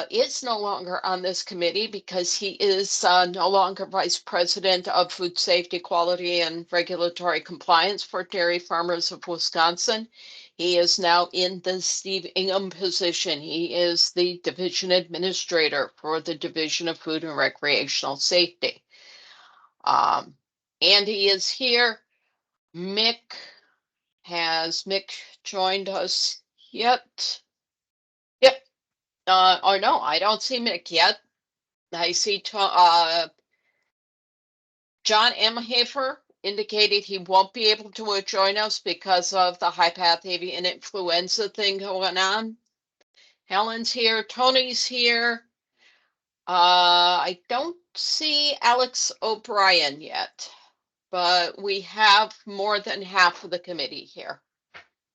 is no longer on this committee because he is no longer Vice President of Food Safety, Quality, and Regulatory Compliance for Dairy Farmers of Wisconsin. He is now in the Steve Ingham position. He is the Division Administrator for the Division of Food and Recreational Safety. Andy is here. Has Mick joined us yet? Yep. Oh no, I don't see Mick yet. I see John M. Hafer indicated he won't be able to join us because of the high path avian influenza thing going on. Helen's here, Tony's here. I don't see Alex O'Brien yet, but we have more than half of the committee here.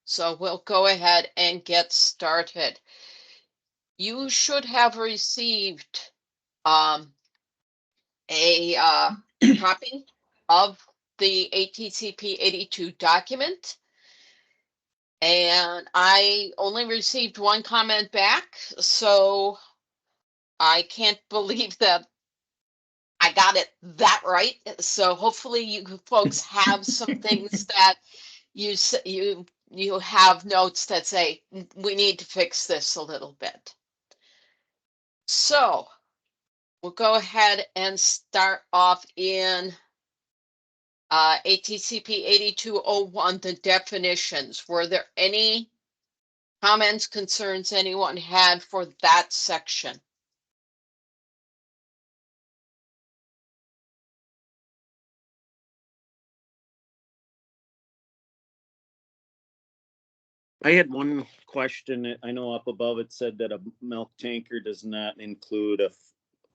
So we'll go ahead and get started. You should have received a copy of the ATCP 82 document. And I only received one comment back, so I can't believe that I got it that right. So hopefully you folks have some things that you have notes that say we need to fix this a little bit. So we'll go ahead and start off in ATCP 8201, the definitions. Were there any comments, concerns anyone had for that section? I had one question. I know up above it said that a milk tanker does not include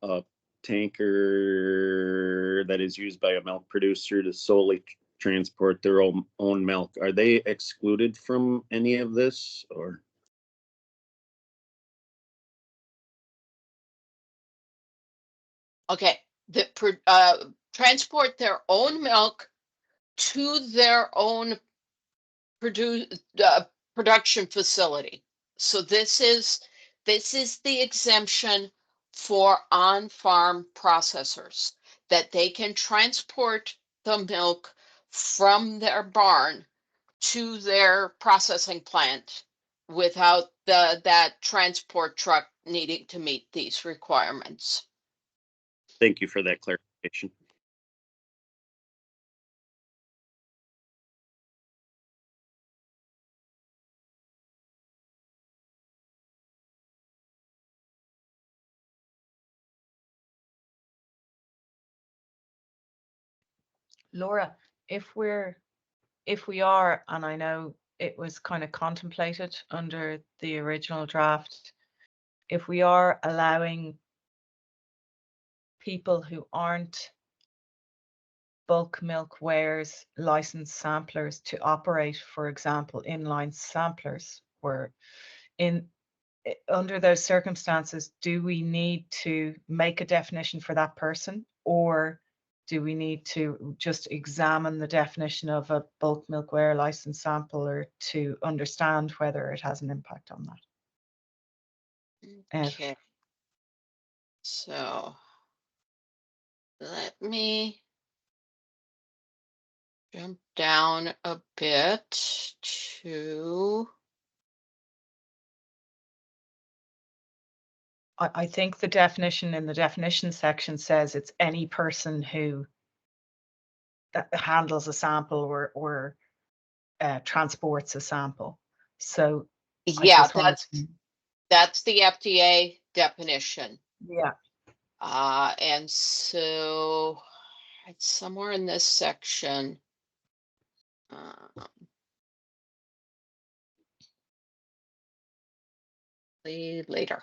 a tanker that is used by a milk producer to solely transport their own milk. Are they excluded from any of this, or? Okay, transport their own milk to their own production facility. So this is the exemption for on-farm processors, that they can transport the milk from their barn to their processing plant without that transport truck needing to meet these requirements. Thank you for that clarification. Laura, if we are, and I know it was kind of contemplated under the original draft, if we are allowing people who aren't bulk milk weighers, licensed samplers to operate, for example, inline samplers, where under those circumstances, do we need to make a definition for that person, or do we need to just examine the definition of a bulk milk weigher licensed sampler to understand whether it has an impact on that? Okay. So let me jump down a bit to. I think the definition in the definition section says it's any person who handles a sample or transports a sample. So yeah, that's the FDA definition. Yeah. And so it's somewhere in this section. Later.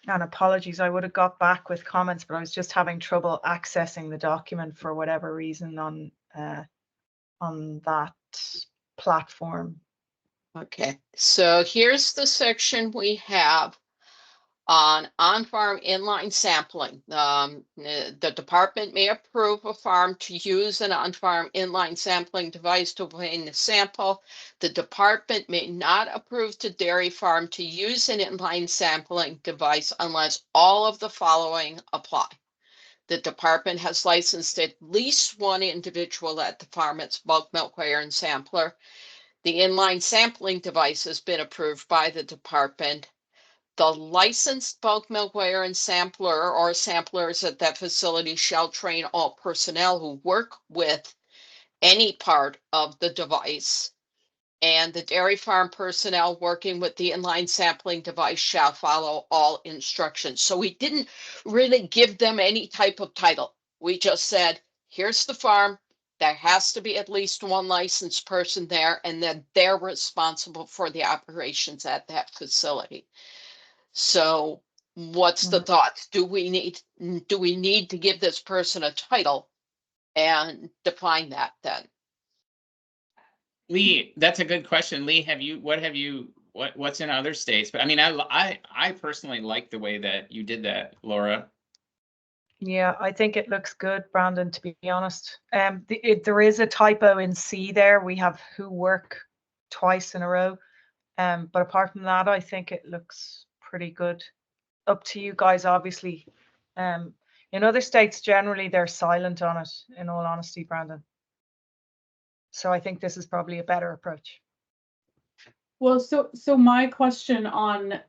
And apologies, I would have got back with comments, but I was just having trouble accessing the document for whatever reason on that platform. Okay, so here's the section we have on-farm inline sampling. The department may approve a farm to use an on-farm inline sampling device to obtain the sample. The department may not approve the dairy farm to use an inline sampling device unless all of the following apply. The department has licensed at least one individual at the farm as bulk milk weigher and sampler. The inline sampling device has been approved by the department. The licensed bulk milk weigher and sampler or samplers at that facility shall train all personnel who work with any part of the device. And the dairy farm personnel working with the inline sampling device shall follow all instructions. So we didn't really give them any type of title. We just said, here's the farm. There has to be at least one licensed person there, and then they're responsible for the operations at that facility. So what's the thoughts? Do we need to give this person a title and define that then? Lee, that's a good question. Lee, what's in other states? But I mean, I personally like the way that you did that, Laura. Yeah, I think it looks good, Brandon, to be honest. There is a typo in C there. We have who work twice in a row. But apart from that, I think it looks pretty good. Up to you guys, obviously. In other states, generally, they're silent on it, in all honesty, Brandon. So I think this is probably a better approach. Well, so my question on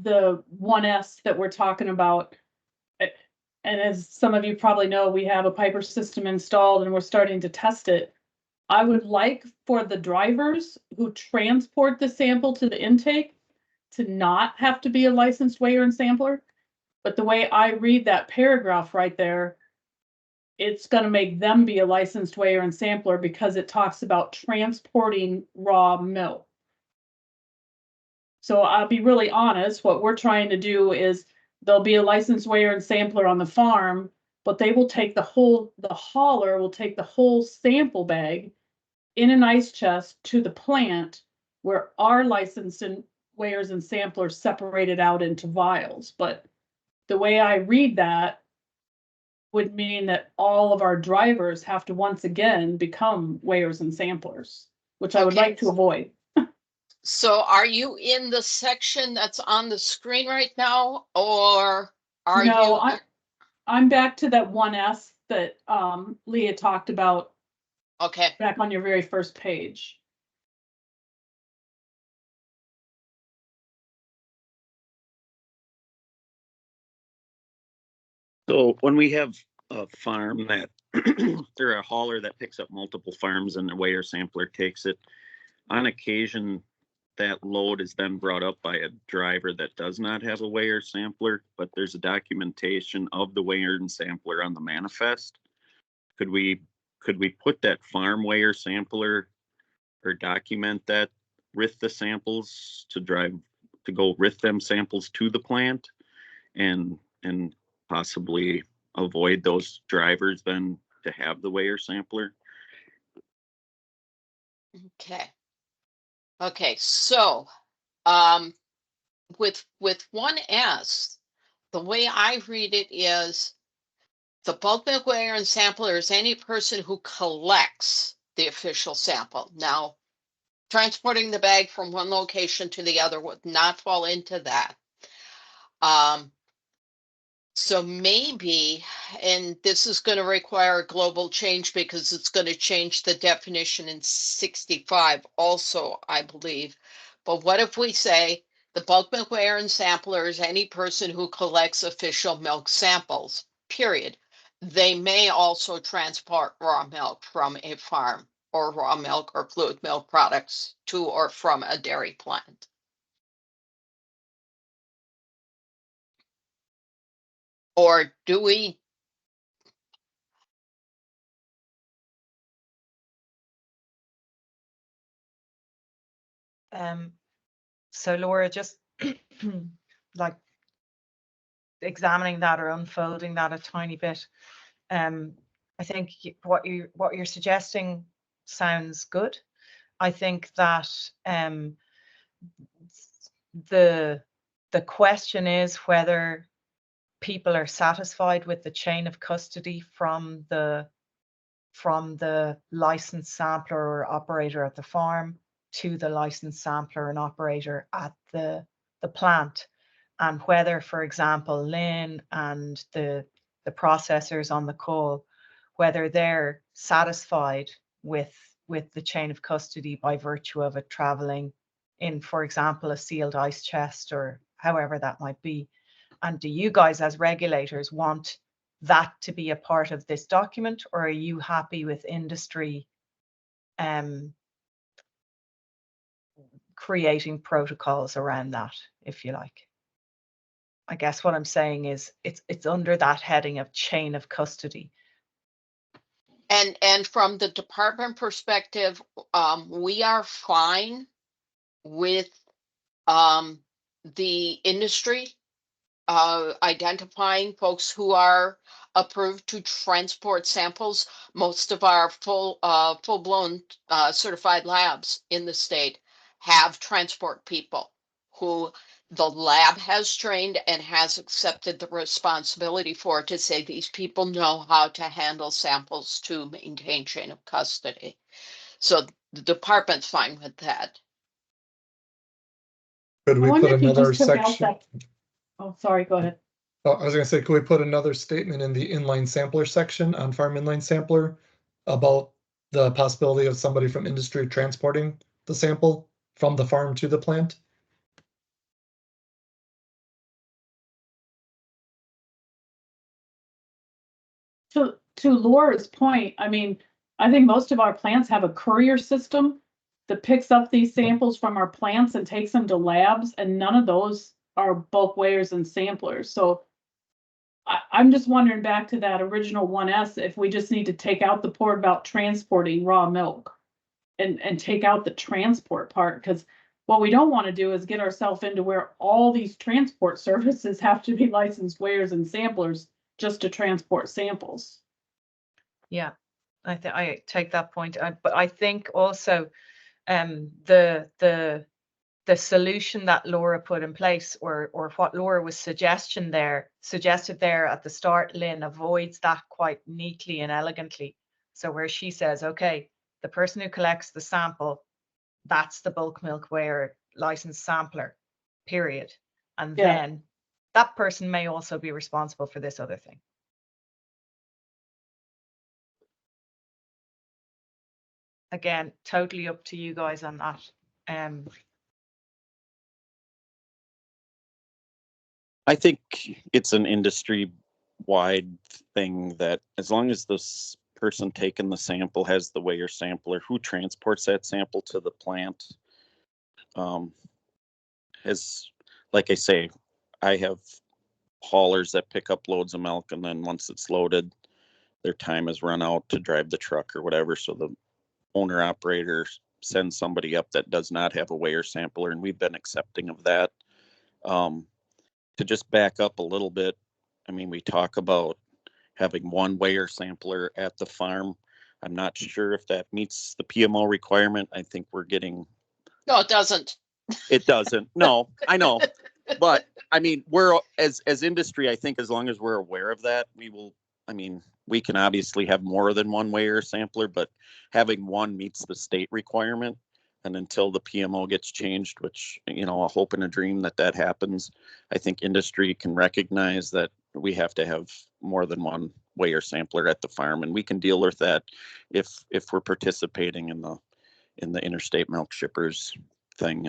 the 1S that we're talking about, and as some of you probably know, we have a Piper system installed and we're starting to test it. I would like for the drivers who transport the sample to the intake to not have to be a licensed weigher and sampler. But the way I read that paragraph right there, it's going to make them be a licensed weigher and sampler because it talks about transporting raw milk. So I'll be really honest, what we're trying to do is there'll be a licensed weigher and sampler on the farm, but they will take the hauler will take the whole sample bag in an ice chest to the plant where our licensed weighers and samplers separated out into vials. But the way I read that would mean that all of our drivers have to once again become weighers and samplers, which I would like to avoid. So are you in the section that's on the screen right now, or are you? I'm back to that 1S that Leah talked about. Okay. Back on your very first page. So when we have a farm that or a hauler that picks up multiple farms and the weigher sampler takes it, on occasion that load is then brought up by a driver that does not have a weigher sampler, but there's a documentation of the weigher and sampler on the manifest. Could we put that farm weigher sampler or document that with the samples to go with them samples to the plant and possibly avoid those drivers then to have the weigher sampler? Okay, so with 1S, the way I read it is the bulk milk weigher and sampler is any person who collects the official sample. Now, transporting the bag from one location to the other would not fall into that. So maybe, and this is going to require a global change because it's going to change the definition in 65 also, I believe. But what if we say the bulk milk weigher and sampler is any person who collects official milk samples, period. They may also transport raw milk from a farm or raw milk or fluid milk products to or from a dairy plant. Or do we? So Laura, just like examining that or unfolding that a tiny bit, I think what you're suggesting sounds good. I think that the question is whether people are satisfied with the chain of custody from the licensed sampler or operator at the farm to the licensed sampler and operator at the plant, and whether, for example, Lynn and the processors on the call, whether they're satisfied with the chain of custody by virtue of it traveling in, for example, a sealed ice chest or however that might be. And do you guys as regulators want that to be a part of this document, or are you happy with industry creating protocols around that, if you like? I guess what I'm saying is it's under that heading of chain of custody. And from the department perspective, we are fine with the industry identifying folks who are approved to transport samples. Most of our full-blown certified labs in the state have transport people who the lab has trained and has accepted the responsibility for, to say these people know how to handle samples to maintain chain of custody. So the department's fine with that. Could I we wonder put if you another just took out section? that. Oh, sorry, go ahead. Oh, I was gonna say, could we put another statement in the inline sampler section on farm inline sampler about the possibility of somebody from industry transporting the sample from the farm to the plant? To Laura's point, I mean, I think most of our plants have a courier system that picks up these samples from our plants and takes them to labs, and none of those are bulk weighers and samplers. So I'm just wondering, back to that original 1S, if we just need to take out the part about transporting raw milk and take out the transport part, because what we don't want to do is get ourselves into where all these transport services have to be licensed weighers and samplers just to transport samples. Yeah, I take that point, but I think also the solution that Laura put in place, or what Laura was suggested there at the start, Lynn, avoids that quite neatly and elegantly. So where she says, okay, the person who collects the sample, that's the bulk milk weigher licensed sampler, period. And Yeah. then that person may also be responsible for this other thing. Again, totally up to you guys on that. I think it's an industry-wide thing that as long as this person taking the sample has the weigher sampler who transports that sample to the plant, as like I say, I have haulers that pick up loads of milk, and then once it's loaded, their time is run out to drive the truck or whatever. So the owner operator sends somebody up that does not have a weigher sampler, and we've been accepting of that. To just back up a little bit, I mean, we talk about having one weigher sampler at the farm. I'm not sure if that meets the PMO requirement. I think we're getting. No, it doesn't. It doesn't. No, I know. But I mean, we're as industry, I think as long as we're aware of that, we will, I mean, we can obviously have more than one weigher sampler, but having one meets the state requirement. And until the PMO gets changed, which, you know, a hope and a dream that happens, I think industry can recognize that we have to have more than one weigher sampler at the farm, and we can deal with that if we're participating in the interstate milk shippers thing.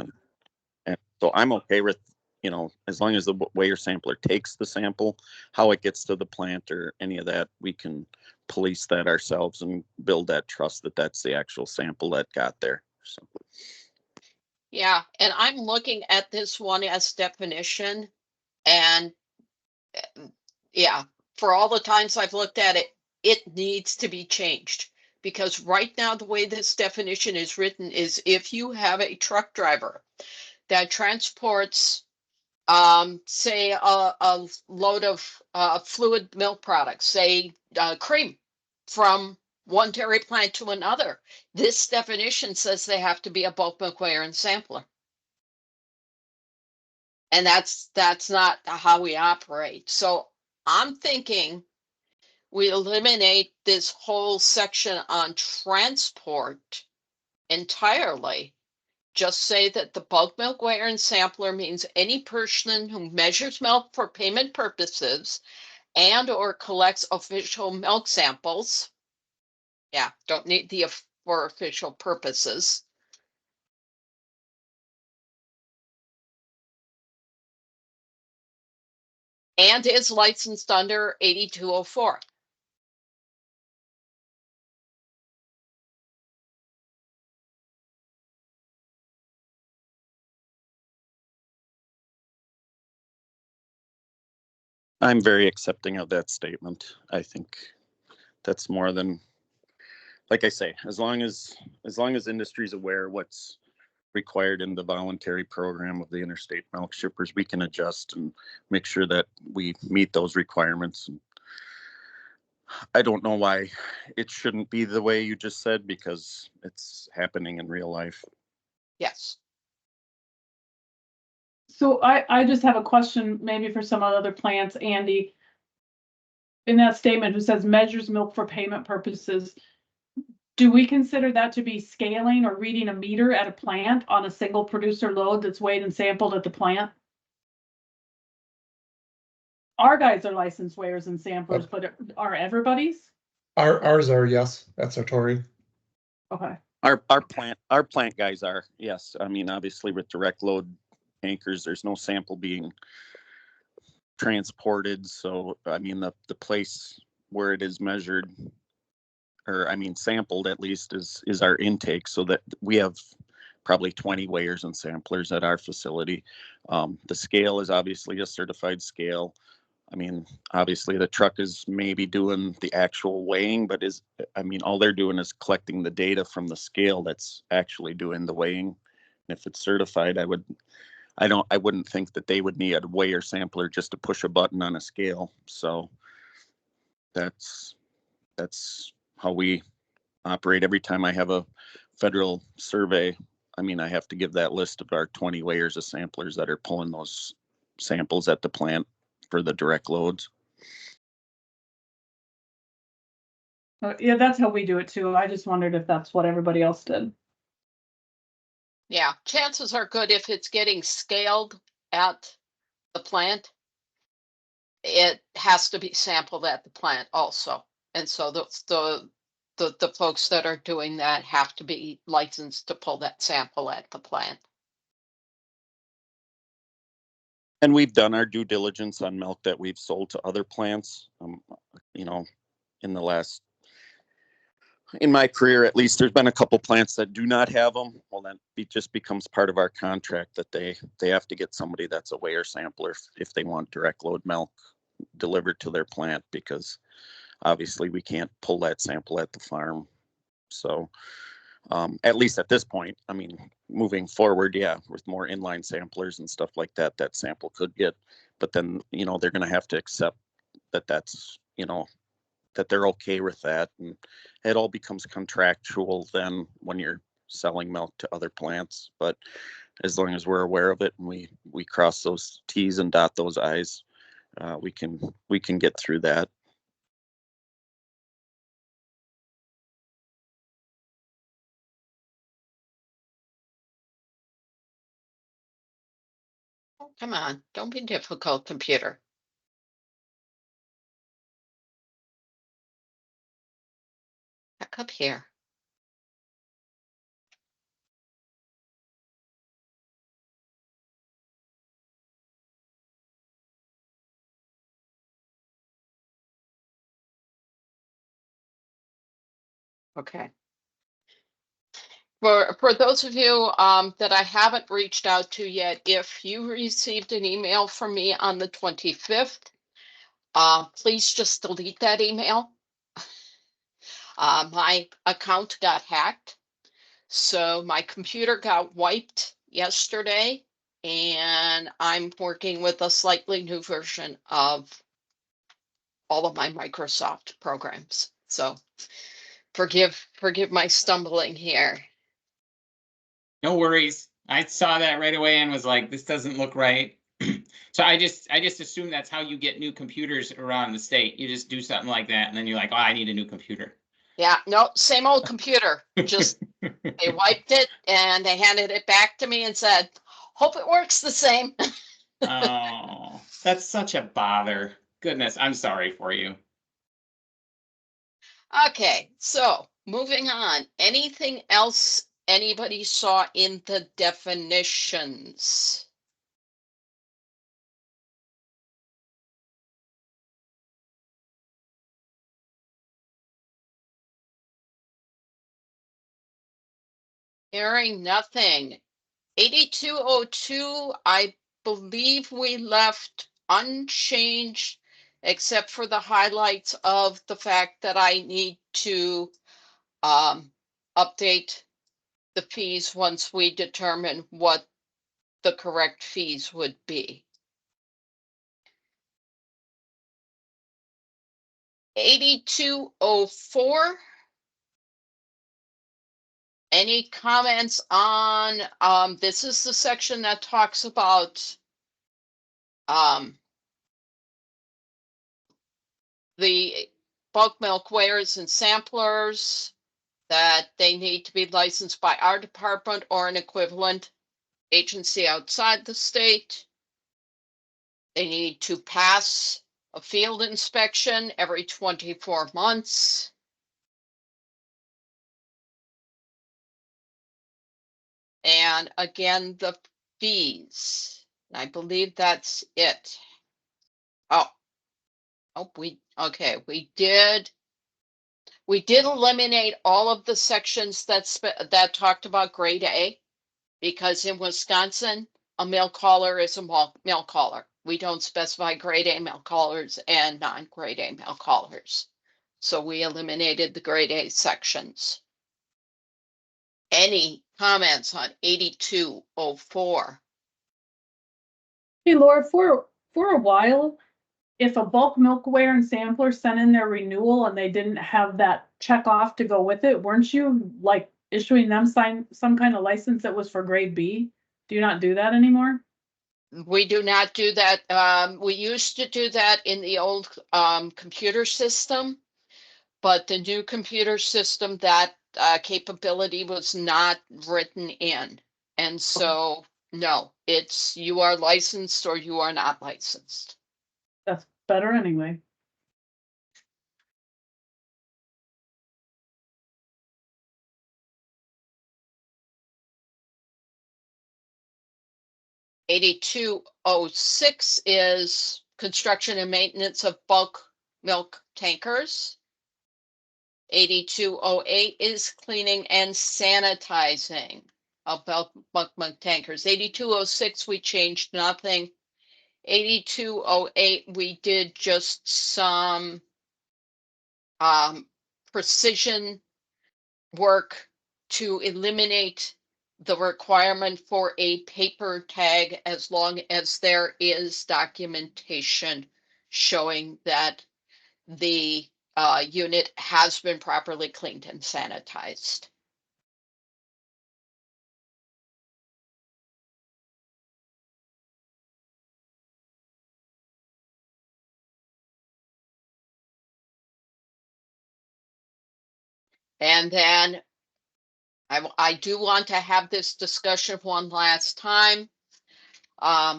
And so I'm okay with, you know, as long as the weigher sampler takes the sample, how it gets to the plant or any of that, we can police that ourselves and build that trust that that's the actual sample that got there. So. Yeah, and I'm looking at this 1S definition, and yeah, for all the times I've looked at it, it needs to be changed, because right now the way this definition is written is if you have a truck driver that transports say a load of fluid milk products, say cream, from one dairy plant to another, this definition says they have to be a bulk milk weigher and sampler. And that's not how we operate. So I'm thinking we eliminate this whole section on transport entirely. Just say that the bulk milk weigher and sampler means any person who measures milk for payment purposes and or collects official milk samples. Yeah, don't need the for official purposes. And is licensed under 8204. I'm very accepting of that statement. I think that's more than, like I say, as long as industry's aware what's required in the voluntary program of the interstate milk shippers, we can adjust and make sure that we meet those requirements. I don't know why it shouldn't be the way you just said, because it's happening in real life. Yes. So I just have a question maybe for some other plants, Andy. In that statement, it says measures milk for payment purposes. Do we consider that to be scaling or reading a meter at a plant on a single producer load that's weighed and sampled at the plant? Our guys are licensed weighers and samplers, but are everybody's? Ours are, yes, that's our Tory. Okay. Our plant guys are, yes. I mean, obviously with direct load tankers, there's no sample being transported. So, I mean, the place where it is measured, or I mean, sampled at least, is our intake. So that we have probably 20 weighers and samplers at our facility. The scale is obviously a certified scale. I mean, obviously the truck is maybe doing the actual weighing, but all they're doing is collecting the data from the scale that's actually doing the weighing. And if it's certified, I wouldn't think that they would need a weigher sampler just to push a button on a scale. So that's how we operate. Every time I have a federal survey, I have to give that list of our 20 weighers of samplers that are pulling those samples at the plant for the direct loads. Yeah, that's how we do it too. I just wondered if that's what everybody else did. Yeah, chances are good if it's getting scaled at the plant, it has to be sampled at the plant also. And so the folks that are doing that have to be licensed to pull that sample at the plant. And we've done our due diligence on milk that we've sold to other plants. In my career, at least, there's been a couple plants that do not have them. Well, then it just becomes part of our contract that they have to get somebody that's a weigher sampler if they want direct load milk delivered to their plant, because obviously we can't pull that sample at the farm. So at least at this point, moving forward, yeah, with more inline samplers and stuff like that, that sample could get, but then, they're going to have to accept that's, that they're okay with that. And it all becomes contractual then when you're selling milk to other plants. But as long as we're aware of it and we cross those T's and dot those I's, we can get through that. Oh, come on, don't be difficult, computer. Back up here. Okay. For those of you that I haven't reached out to yet, if you received an email from me on the 25th, please just delete that email. My account got hacked, so my computer got wiped yesterday, and I'm working with a slightly new version of all of my Microsoft programs. So forgive my stumbling here. No worries. I saw that right away and was like, this doesn't look right. So I just assume that's how you get new computers around the state. You just do something like that, and then you're like, oh, I need a new computer. Yeah, no, same old computer. Just they wiped it and they handed it back to me and said, hope it works the same. Oh, that's such a bother. Goodness, I'm sorry for you. Okay, so moving on. Anything else anybody saw in the definitions? Hearing nothing. 8202, I believe we left unchanged, except for the highlights of the fact that I need to update the fees once we determine what the correct fees would be. 8204. Any comments on, this is the section that talks about the bulk milk weighers and samplers, that they need to be licensed by our department or an equivalent agency outside the state. They need to pass a field inspection every 24 months. And again, the fees. I believe that's it. Oh, okay, we did eliminate all of the sections that talked about grade A, because in Wisconsin, a milk hauler is a milk hauler. We don't specify grade A milk haulers and non-grade A milk haulers. So we eliminated the grade A sections. Any comments on 8204? Hey, Laura, for a while, if a bulk milk weigher and sampler sent in their renewal and they didn't have that check off to go with it, weren't you like issuing them some kind of license that was for grade B? Do you not do that anymore? We do not do that. We used to do that in the old computer system, but the new computer system, that capability was not written in. And so, no, it's you are licensed or you are not licensed. That's better anyway. $8206 is construction and maintenance of bulk milk tankers. 8208 is cleaning and sanitizing of bulk milk tankers. 8206, we changed nothing. 8208, we did just some precision work to eliminate the requirement for a paper tag as long as there is documentation showing that the unit has been properly cleaned and sanitized. And then I do want to have this discussion one last time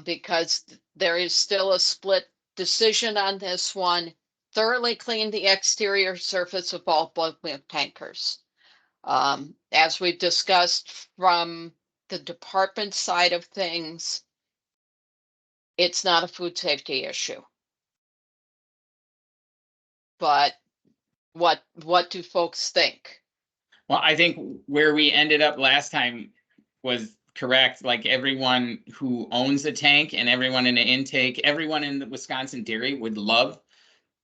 because there is still a split decision on this one. Thoroughly clean the exterior surface of all bulk milk tankers. As we've discussed from the department side of things, it's not a food safety issue. But what do folks think? Well, I think where we ended up last time was correct. Like everyone who owns a tank and everyone in the intake, everyone in the Wisconsin dairy would love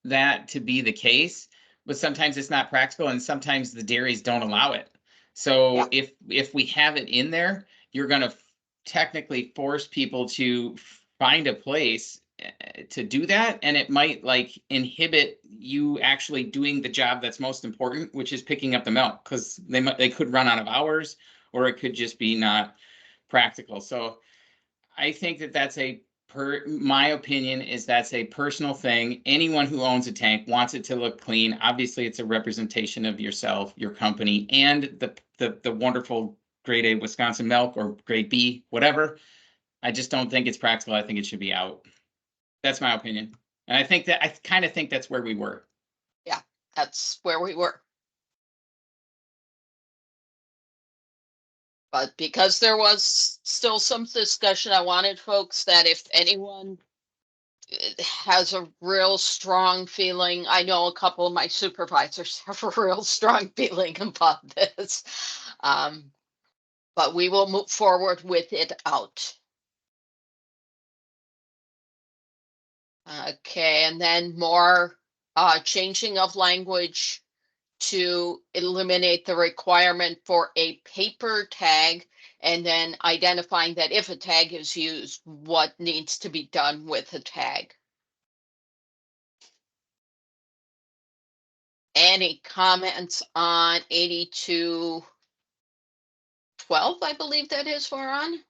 that to be the case, but sometimes it's not practical and sometimes the dairies don't allow it. So Yeah. if we have it in there, you're going to technically force people to find a place to do that, and it might like inhibit you actually doing the job that's most important, which is picking up the milk, because they could run out of hours, or it could just be not practical. So I think that that's a my opinion is that's a personal thing. Anyone who owns a tank wants it to look clean. Obviously, it's a representation of yourself, your company, and the wonderful grade A Wisconsin milk or grade B, whatever. I just don't think it's practical. I think it should be out. That's my opinion. And I kind of think that's where we were. Yeah, that's where we were. But because there was still some discussion, I wanted folks that if anyone has a real strong feeling, I know a couple of my supervisors have a real strong feeling about this. But we will move forward with it out. Okay, and then more changing of language to eliminate the requirement for a paper tag, and then identifying that if a tag is used, what needs to be done with the tag. Any comments on 8212, I believe that is we're on?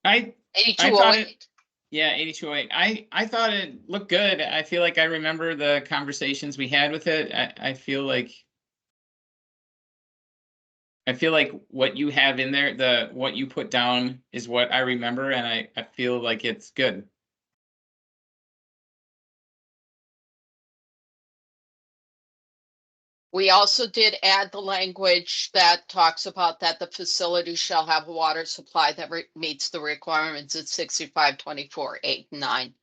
I thought 8208. Yeah, 8208. I thought it looked good. I feel like I remember the conversations we had with it. I feel like what you have in there, what you put down is what I remember, and I feel like it's good. We also did add the language that talks about that the facility shall have a water supply that meets the requirements at 65, 24, 8, and 9.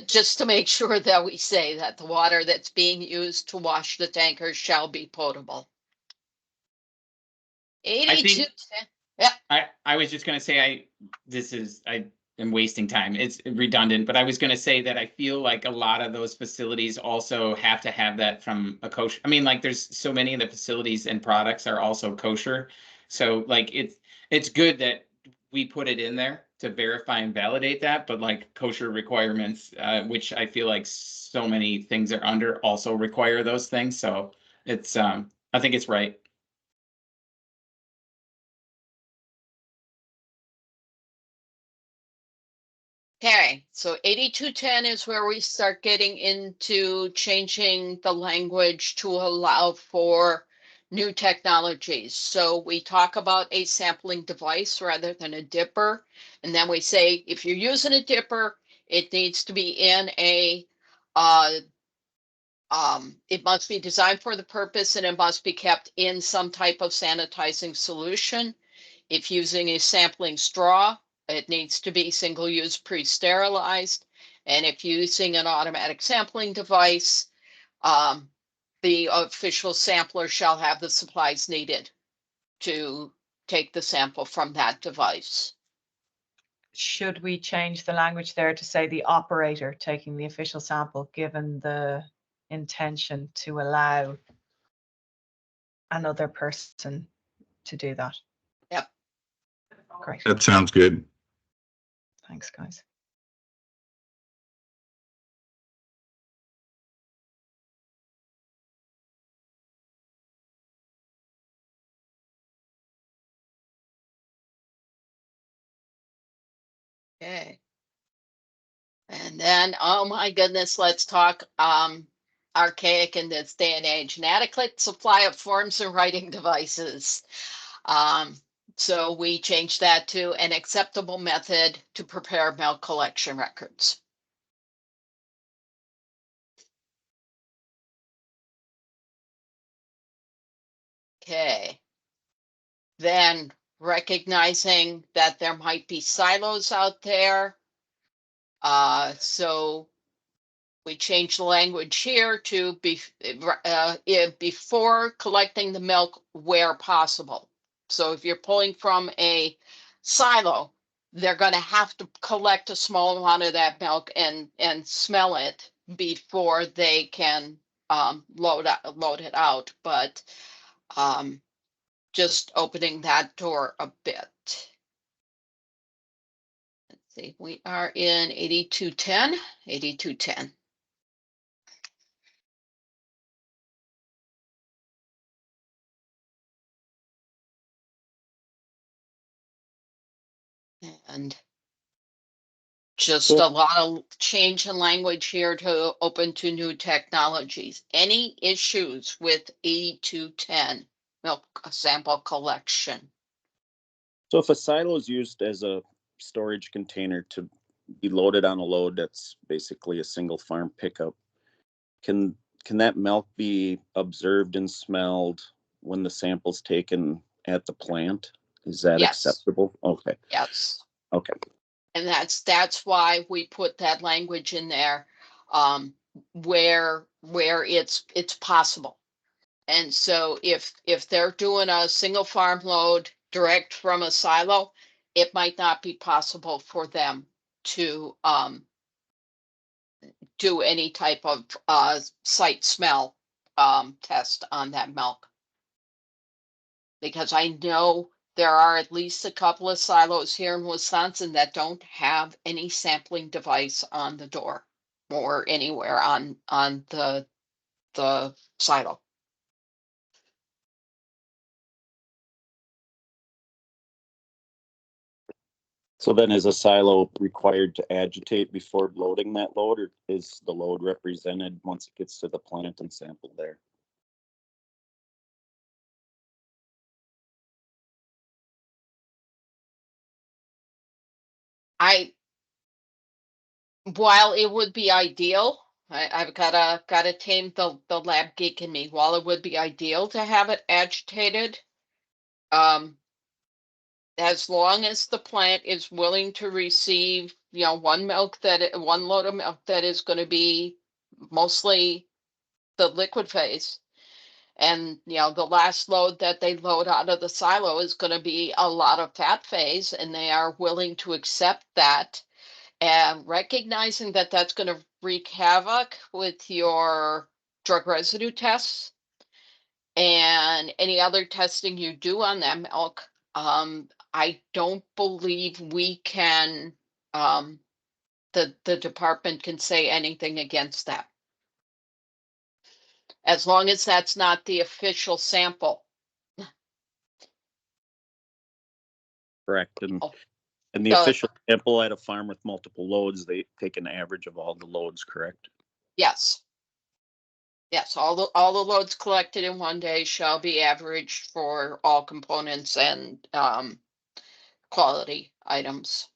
Just to make sure that we say that the water that's being used to wash the tankers shall be potable. 82. I was just gonna say I am wasting time. It's redundant, but I was gonna say that I feel like a lot of those facilities also have to have that from a kosher. I mean, like there's so many of the facilities and products are also kosher. So like it's good that we put it in there to verify and validate that, but like kosher requirements, which I feel like so many things are under, also require those things. So it's I think it's right. Okay, so 8210 is where we start getting into changing the language to allow for new technologies. So we talk about a sampling device rather than a dipper. And then we say, if you're using a dipper, it needs to be in a, it must be designed for the purpose and it must be kept in some type of sanitizing solution. If using a sampling straw, it needs to be single-use pre-sterilized. And if using an automatic sampling device, the official sampler shall have the supplies needed to take the sample from that device. Should we change the language there to say the operator taking the official sample, given the intention to allow another person to do that? Yep. Great. That sounds good. Thanks, guys. Okay. And then, oh my goodness, let's talk archaic in this day and age, an adequate supply of forms and writing devices. So we changed that to an acceptable method to prepare milk collection records. Okay. Then recognizing that there might be silos out there. So we changed the language here to be before collecting the milk where possible. So if you're pulling from a silo, they're going to have to collect a small amount of that milk and smell it before they can load it out. But just opening that door a bit. Let's see, we are in 8210, 8210. And Just Well- a lot of change in language here to open to new technologies. Any issues with E210 milk sample collection? So if a silo is used as a storage container to be loaded on a load that's basically a single farm pickup, can that milk be observed and smelled when the sample's taken at the plant? Is that Yes. acceptable? Okay. Yes. Okay. And that's why we put that language in there, where it's possible. And so if they're doing a single farm load direct from a silo, it might not be possible for them to do any type of site smell test on that milk. Because I know there are at least a couple of silos here in Wisconsin that don't have any sampling device on the door or anywhere on the silo. So then is a silo required to agitate before loading that load, or is the load represented once it gets to the plant and sampled there? While it would be ideal, I've gotta tame the lab geek in me. While it would be ideal to have it agitated, as long as the plant is willing to receive, one load of milk that is going to be mostly the liquid phase. And, the last load that they load out of the silo is going to be a lot of fat phase, and they are willing to accept that, and recognizing that that's going to wreak havoc with your drug residue tests and any other testing you do on that milk. I don't believe we can, the department can say anything against that. As long as that's not the official sample. Correct. And Oh, the the- official sample at a farm with multiple loads, they take an average of all the loads, correct? Yes. Yes, all the loads collected in one day shall be averaged for all components and quality items.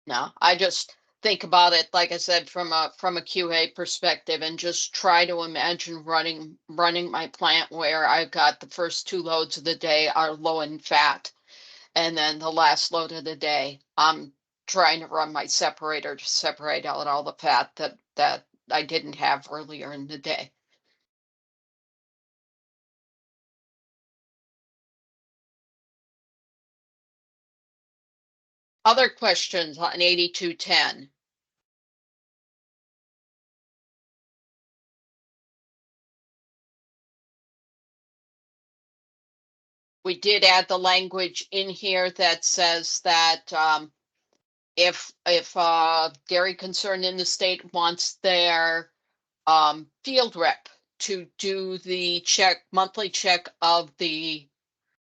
No, I just think about it, like I said, from a QA perspective, and just try to imagine running my plant where I've got the first two loads of the day are low in fat, and then the last load of the day, I'm trying to run my separator to separate out all the fat that I didn't have earlier in the day. Other questions on 8210? We did add the language in here that says that if a dairy concern in the state wants their field rep to do the monthly check of the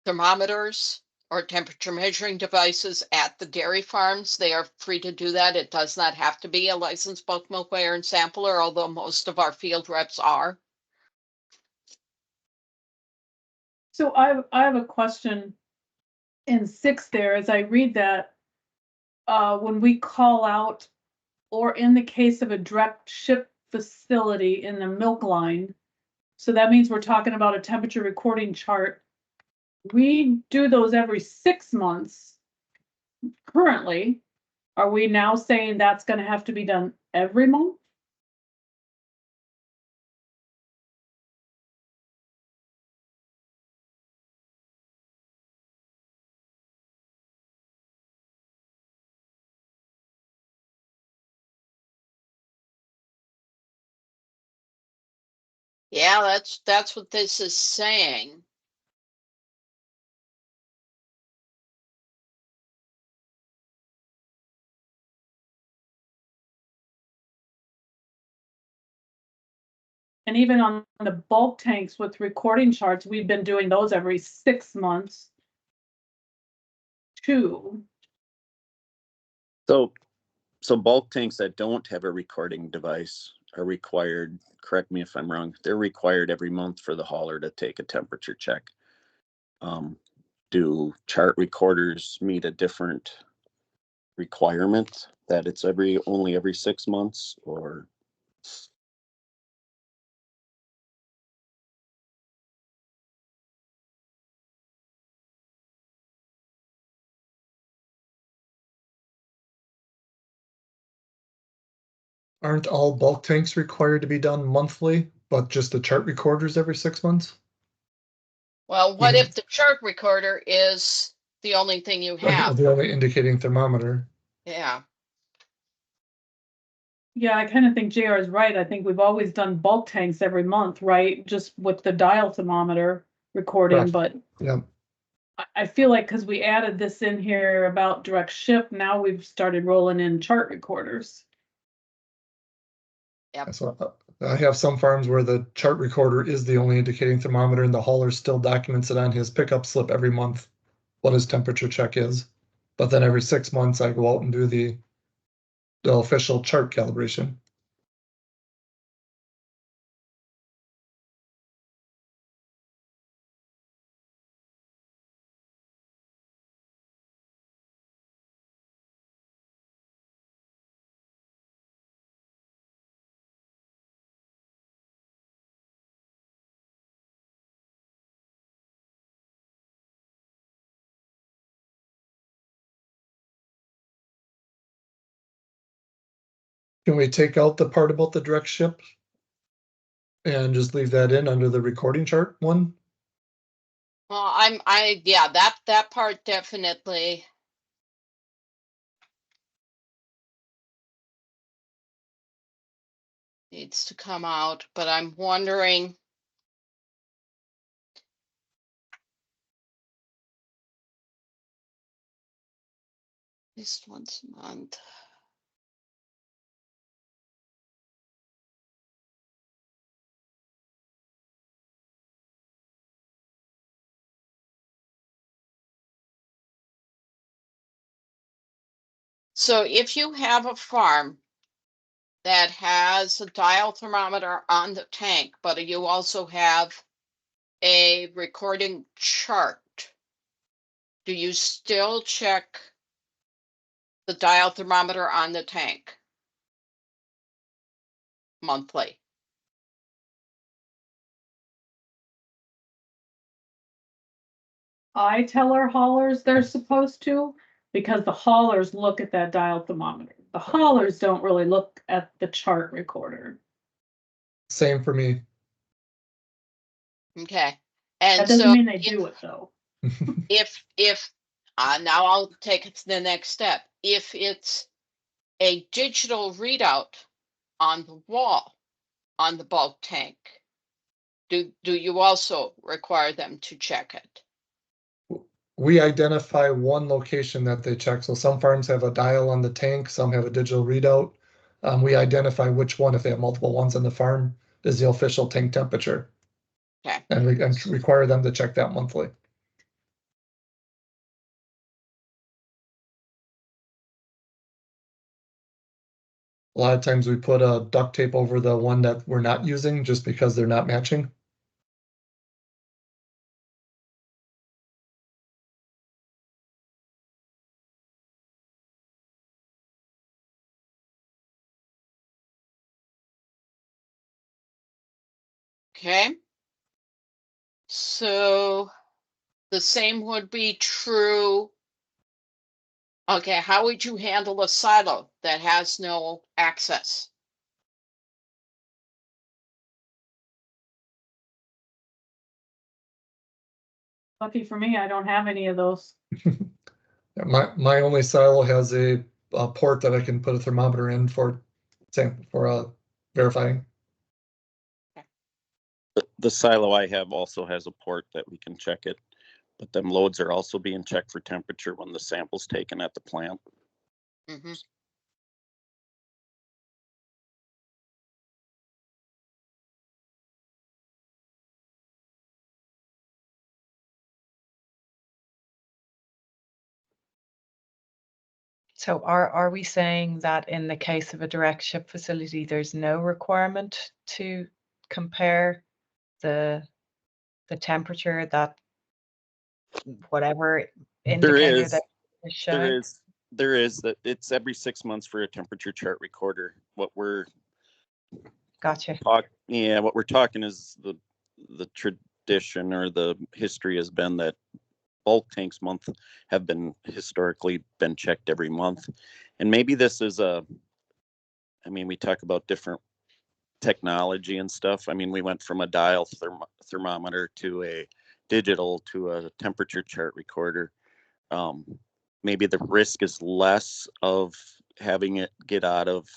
thermometers or temperature measuring devices at the dairy farms, they are free to do that. It does not have to be a licensed bulk milk weigher and sampler, although most of our field reps are. So I have a question in 6 there, as I read that, when we call out, or in the case of a direct ship facility in the milk line, so that means we're talking about a temperature recording chart. We do those every 6 months. Currently, are we now saying that's gonna have to be done every month? Yeah, that's what this is saying. And even on the bulk tanks with recording charts, we've been doing those every 6 months too. So bulk tanks that don't have a recording device are required, correct me if I'm wrong, they're required every month for the hauler to take a temperature check. Do chart recorders meet a different requirement that it's only every 6 months, or? Aren't all bulk tanks required to be done monthly, but just the chart recorders every 6 months? Well, what Mhm. if the chart recorder is the only thing you have? The only indicating thermometer. Yeah, Yeah, I kind of think JR is right. I think we've always done bulk tanks every month, right? Just with the dial thermometer recording, Correct. but Yeah, I feel like because we added this in here about direct ship, now we've started rolling in chart recorders. so I have some farms where the chart recorder is the only indicating thermometer, and the hauler still documents it on his pickup slip every month what his temperature check is. But then every 6 months, I go out and do the official chart calibration. Can we take out the part about the direct ship and just leave that in under the recording chart one? well, yeah, that part definitely. Needs to come out, but I'm wondering. At least once a month. So if you have a farm that has a dial thermometer on the tank, but you also have a recording chart, do you still check the dial thermometer on the tank monthly? I tell our haulers they're supposed to, because the haulers look at that dial thermometer. The haulers don't really look at the chart recorder. Same for me. Okay. That And doesn't so mean they do it though. if now I'll take it to the next step. If it's a digital readout on the wall on the bulk tank, do you also require them to check it? We identify one location that they check. So some farms have a dial on the tank, some have a digital readout. We identify which one, if they have multiple ones on the farm, is the official tank temperature. Okay. And require them to check that monthly. A lot of times we put a duct tape over the one that we're not using just because they're not matching. Okay. So the same would be true. Okay, how would you handle a silo that has no access? Lucky for me, I don't have any of those. My only silo has a port that I can put a thermometer in for verifying. The silo I have also has a port that we can check it, but them loads are also being checked for temperature when the sample's taken at the plant. Mm-hmm. So are we saying that in the case of a direct ship facility, there's no requirement to compare the temperature that whatever indicator is. that is showing? There is that it's every 6 months for a temperature chart recorder. What we're Gotcha. what we're talking is the tradition or the history has been that bulk tanks have been historically been checked every month. And maybe this is we talk about different technology and stuff. I mean, we went from a dial thermometer to a digital to a temperature chart recorder. Maybe the risk is less of having it get out of,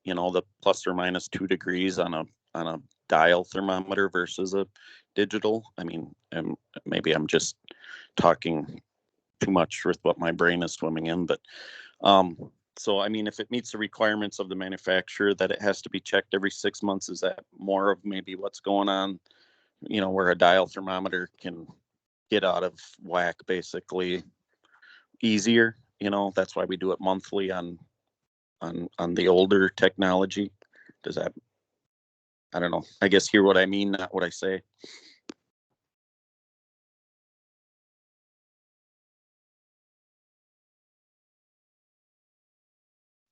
the plus or minus 2 degrees on a dial thermometer versus a digital. I mean, and maybe I'm just talking too much with what my brain is swimming in, but so I mean, if it meets the requirements of the manufacturer that it has to be checked every 6 months, is that more of maybe what's going on, where a dial thermometer can get out of whack basically easier? That's why we do it monthly on the older technology. Does that, I don't know, I guess hear what I mean, not what I say.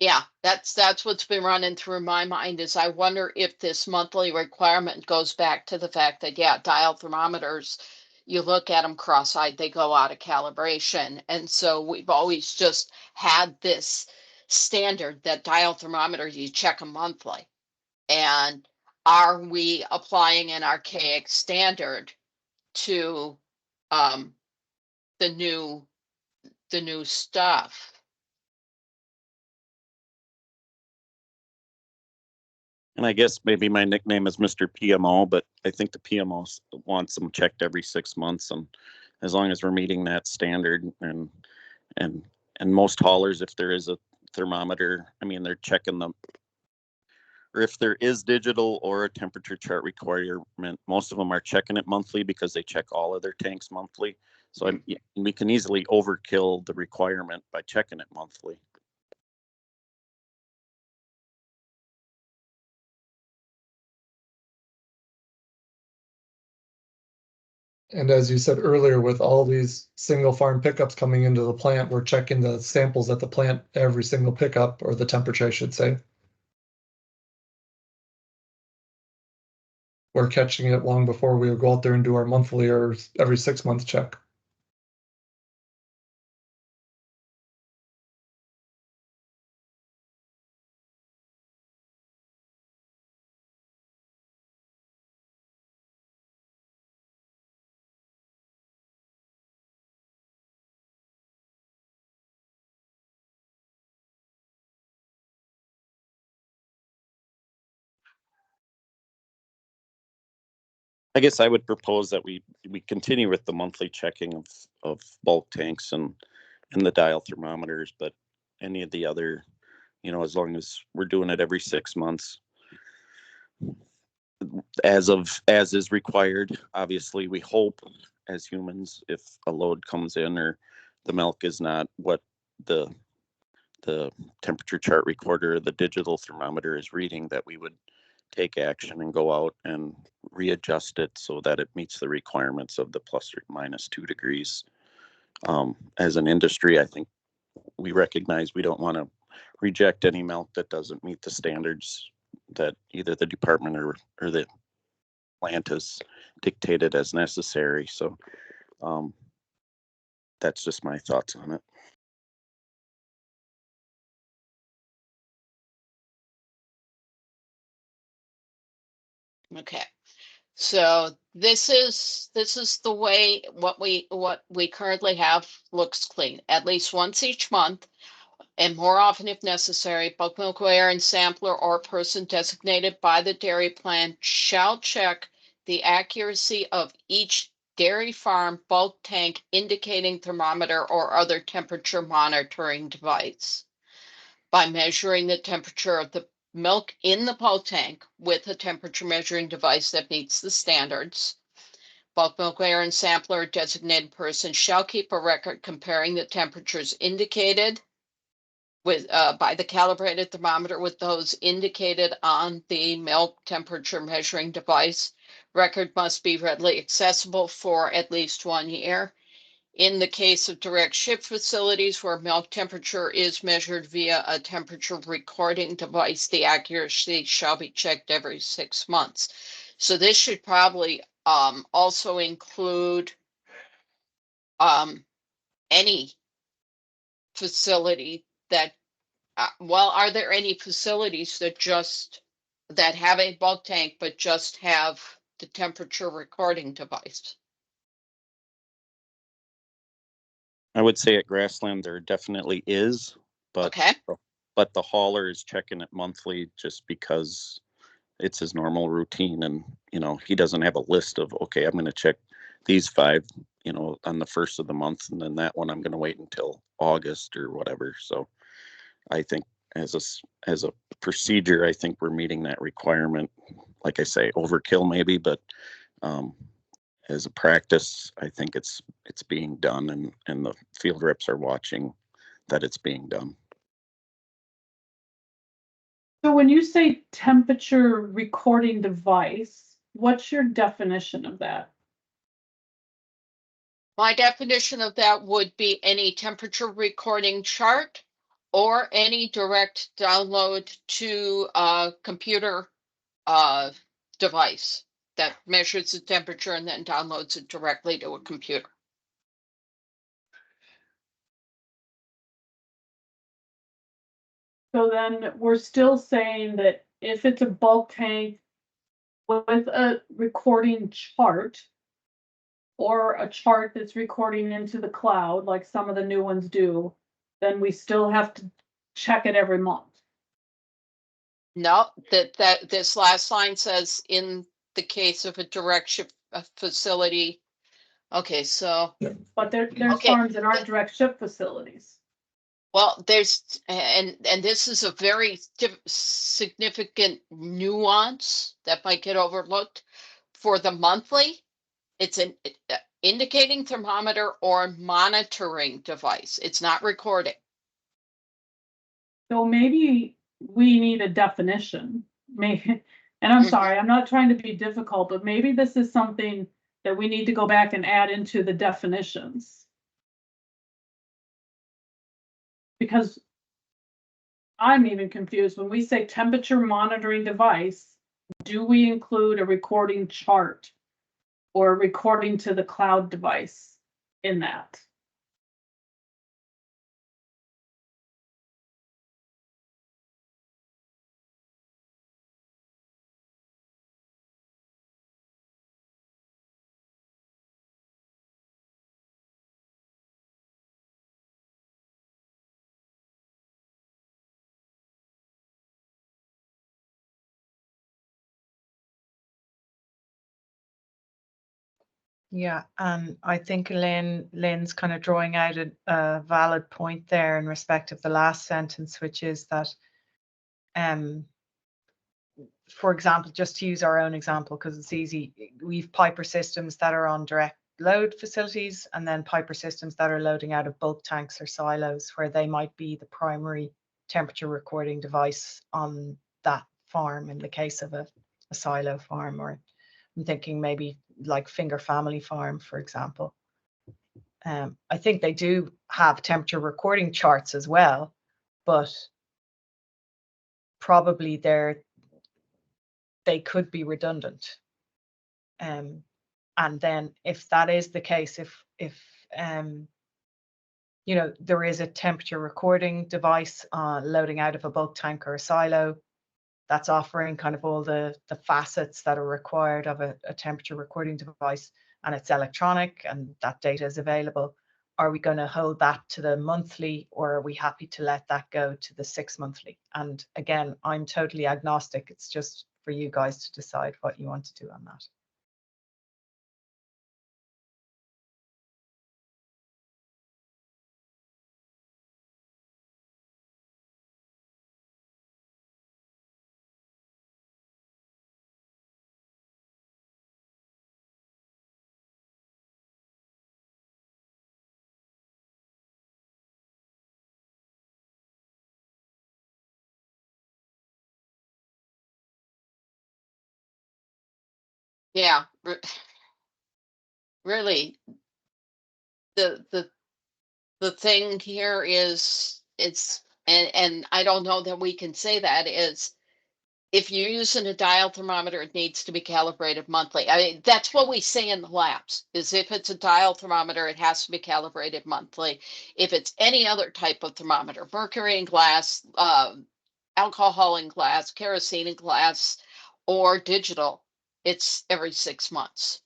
Yeah, that's what's been running through my mind is I wonder if this monthly requirement goes back to the fact that, yeah, dial thermometers, you look at them cross-eyed, they go out of calibration. And so we've always just had this standard that dial thermometers, you check them monthly. And are we applying an archaic standard to the new stuff? And I guess maybe my nickname is Mr. PMO, but I think the PMO wants them checked every 6 months. And as long as we're meeting that standard and most haulers, if there is a thermometer, I mean, they're checking them. Or if there is digital or a temperature chart requirement, most of them are checking it monthly because they check all of their tanks monthly. So we can easily overkill the requirement by checking it monthly. And as you said earlier, with all these single farm pickups coming into the plant, we're checking the samples at the plant every single pickup, or the temperature, I should say. We're catching it long before we go out there and do our monthly or every 6 month check. I guess I would propose that we continue with the monthly checking of bulk tanks and the dial thermometers, but any of the other, as long as we're doing it every 6 months, as is required. Obviously, we hope as humans, if a load comes in or the milk is not what the temperature chart recorder, the digital thermometer is reading, that we would take action and go out and readjust it so that it meets the requirements of the plus or minus 2 degrees. As an industry, I think we recognize we don't want to reject any milk that doesn't meet the standards that either the department or the plant has dictated as necessary. So that's just my thoughts on it. Okay. So this is the way what we currently have looks clean. At least once each month, and more often if necessary, bulk milk weigher and sampler or person designated by the dairy plant shall check the accuracy of each dairy farm bulk tank indicating thermometer or other temperature monitoring device by measuring the temperature of the milk in the bulk tank with a temperature measuring device that meets the standards. bulk milk weigher and sampler designated person shall keep a record comparing the temperatures indicated with by the calibrated thermometer with those indicated on the milk temperature measuring device. Record must be readily accessible for at least 1 year. In the case of direct ship facilities where milk temperature is measured via a temperature recording device, the accuracy shall be checked every 6 months. So this should probably also include any facility that, well, are there any facilities that have a bulk tank but just have the temperature recording device? I would say at Grassland there definitely is, but Okay. But the hauler is checking it monthly just because it's his normal routine, and he doesn't have a list of, okay, I'm going to check these 5 on the first of the month, and then that one I'm going to wait until August or whatever. So I think as a procedure, I think we're meeting that requirement. Like I say, overkill maybe, but as a practice, I think it's being done, and the field reps are watching that it's being done. So when you say temperature recording device, what's your definition of that? My definition of that would be any temperature recording chart or any direct download to a computer device that measures the temperature and then downloads it directly to a computer. So then we're still saying that if it's a bulk tank with a recording chart or a chart that's recording into the cloud, like some of the new ones do, then we still have to check it every month. No, that this last line says in the case of a direct ship facility. Okay, so. But there's Okay. farms that aren't direct ship facilities. Well, and this is a very significant nuance that might get overlooked. For the monthly, it's an indicating thermometer or monitoring device. It's not recording. So maybe we need a definition. Maybe, and I'm sorry, I'm not trying to be difficult, but maybe this is something that we need to go back and add into the definitions. Because I'm even confused. When we say temperature monitoring device, do we include a recording chart or a recording to the cloud device in that? Yeah, and I think Lynn's kind of drawing out a valid point there in respect of the last sentence, which is that, for example, just to use our own example, because it's easy, we've Piper systems that are on direct load facilities, and then Piper systems that are loading out of bulk tanks or silos, where they might be the primary temperature recording device on that farm in the case of a silo farm, or I'm thinking maybe like Finger Family Farm, for example. I think they do have temperature recording charts as well, but probably they could be redundant. And then if that is the case, if there is a temperature recording device loading out of a bulk tank or a silo, that's offering kind of all the facets that are required of a temperature recording device, and it's electronic and that data is available. Are we going to hold that to the monthly, or are we happy to let that go to the 6 monthly? And again, I'm totally agnostic. It's just for you guys to decide what you want to do on that. Yeah, really, the thing here is and I don't know that we can say that is if you're using a dial thermometer, it needs to be calibrated monthly. I mean, that's what we say in the labs, is if it's a dial thermometer, it has to be calibrated monthly. If it's any other type of thermometer, mercury in glass, alcohol in glass, kerosene in glass, or digital, it's every 6 months.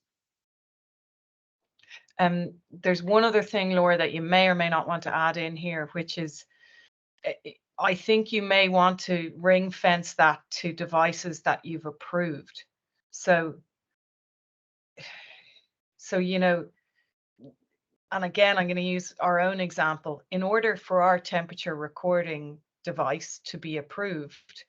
There's one other thing, Laura, that you may or may not want to add in here, which is I think you may want to ring fence that to devices that you've approved. So, you know, and again, I'm going to use our own example. In order for our temperature recording device to be approved,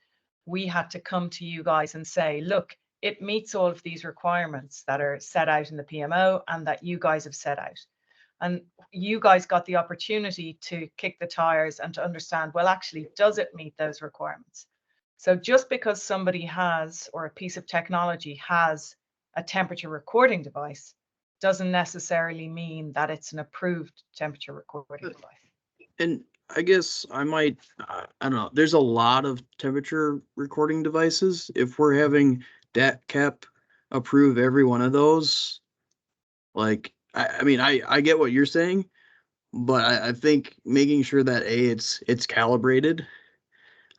we had to come to you guys and say, look, it meets all of these requirements that are set out in the PMO and that you guys have set out. And you guys got the opportunity to kick the tires and to understand, well, actually, does it meet those requirements? So just because somebody has, or a piece of technology has a temperature recording device, doesn't necessarily mean that it's an approved temperature recording device. And I guess I might, I don't know, there's a lot of temperature recording devices. If we're having DATCP approve every one of those, like, I mean, I get what you're saying, but I think making sure that it's calibrated,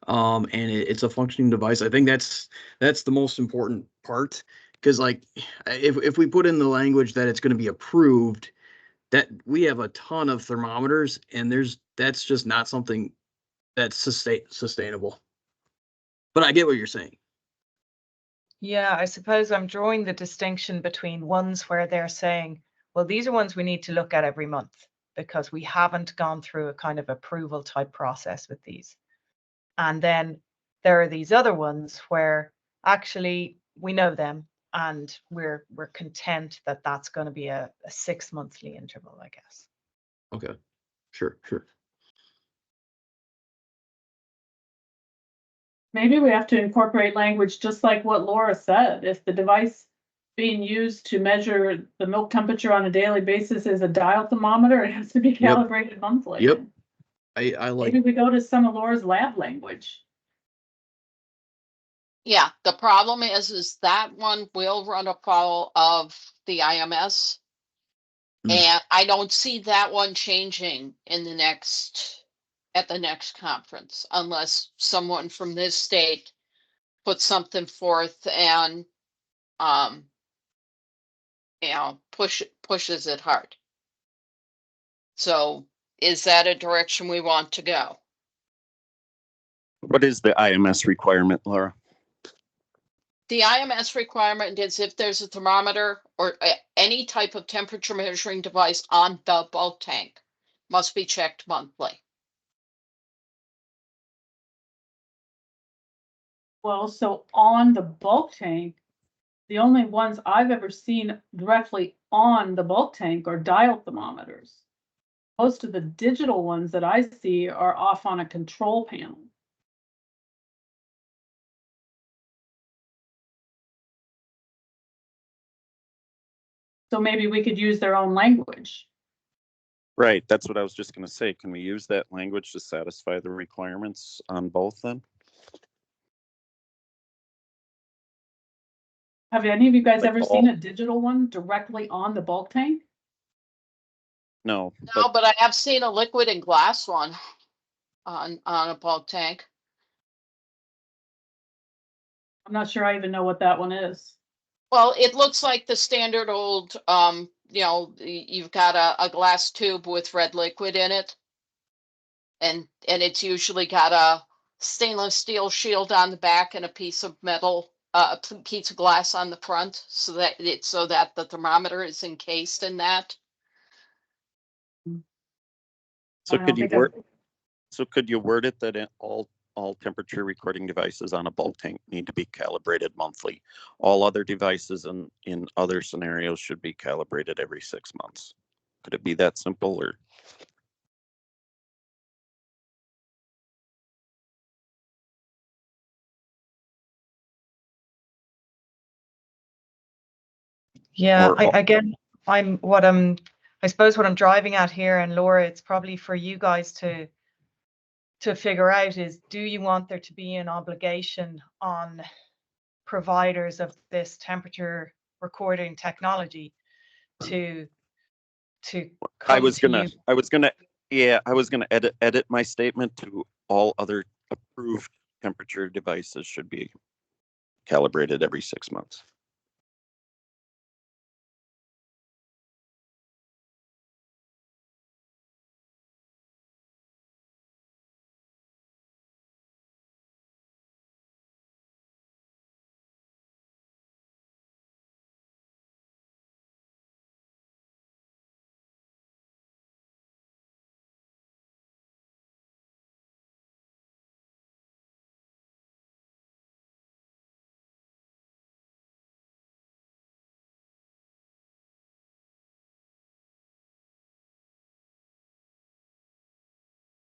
and it's a functioning device. I think that's the most important part. Because like, if we put in the language that it's going to be approved, that we have a ton of thermometers, and that's just not something that's sustainable. But I get what you're saying. Yeah, I suppose I'm drawing the distinction between ones where they're saying, well, these are ones we need to look at every month because we haven't gone through a kind of approval type process with these. And then there are these other ones where actually we know them and we're content that that's going to be a 6 monthly interval, I guess. Okay, sure. Maybe we have to incorporate language just like what Laura said. If the device being used to measure the milk temperature on a daily basis is a dial thermometer, it has to be calibrated monthly. Yep. I like. Maybe we go to some of Laura's lab language. Yeah, the problem is that one will run afoul of the IMS. And I don't see that one changing in at the next conference, unless someone from this state puts something forth and, pushes it hard. So is that a direction we want to go? What is the IMS requirement, Laura? The IMS requirement is if there's a thermometer or any type of temperature measuring device on the bulk tank, must be checked monthly. Well, so on the bulk tank, the only ones I've ever seen directly on the bulk tank are dial thermometers. Most of the digital ones that I see are off on a control panel. So maybe we could use their own language. Right, that's what I was just going to say. Can we use that language to satisfy the requirements on both then? Have any of you guys Like ever seen a digital one directly on the bulk tank? No. No, but I have seen a liquid and glass one on a bulk tank. I'm not sure I even know what that one is. Well, it looks like the standard old, you've got a glass tube with red liquid in it. And it's usually got a stainless steel shield on the back and a piece of metal, a piece of glass on the front, so that the thermometer is encased in that. So could you word it that all temperature recording devices on a bulk tank need to be calibrated monthly? All other devices in other scenarios should be calibrated every 6 months. Could it be that simple, or? Yeah, Or- again, I suppose what I'm driving at here, and Laura, it's probably for you guys to figure out is, do you want there to be an obligation on providers of this temperature recording technology to I come was to gonna, you? I was gonna edit my statement to all other approved temperature devices should be calibrated every 6 months.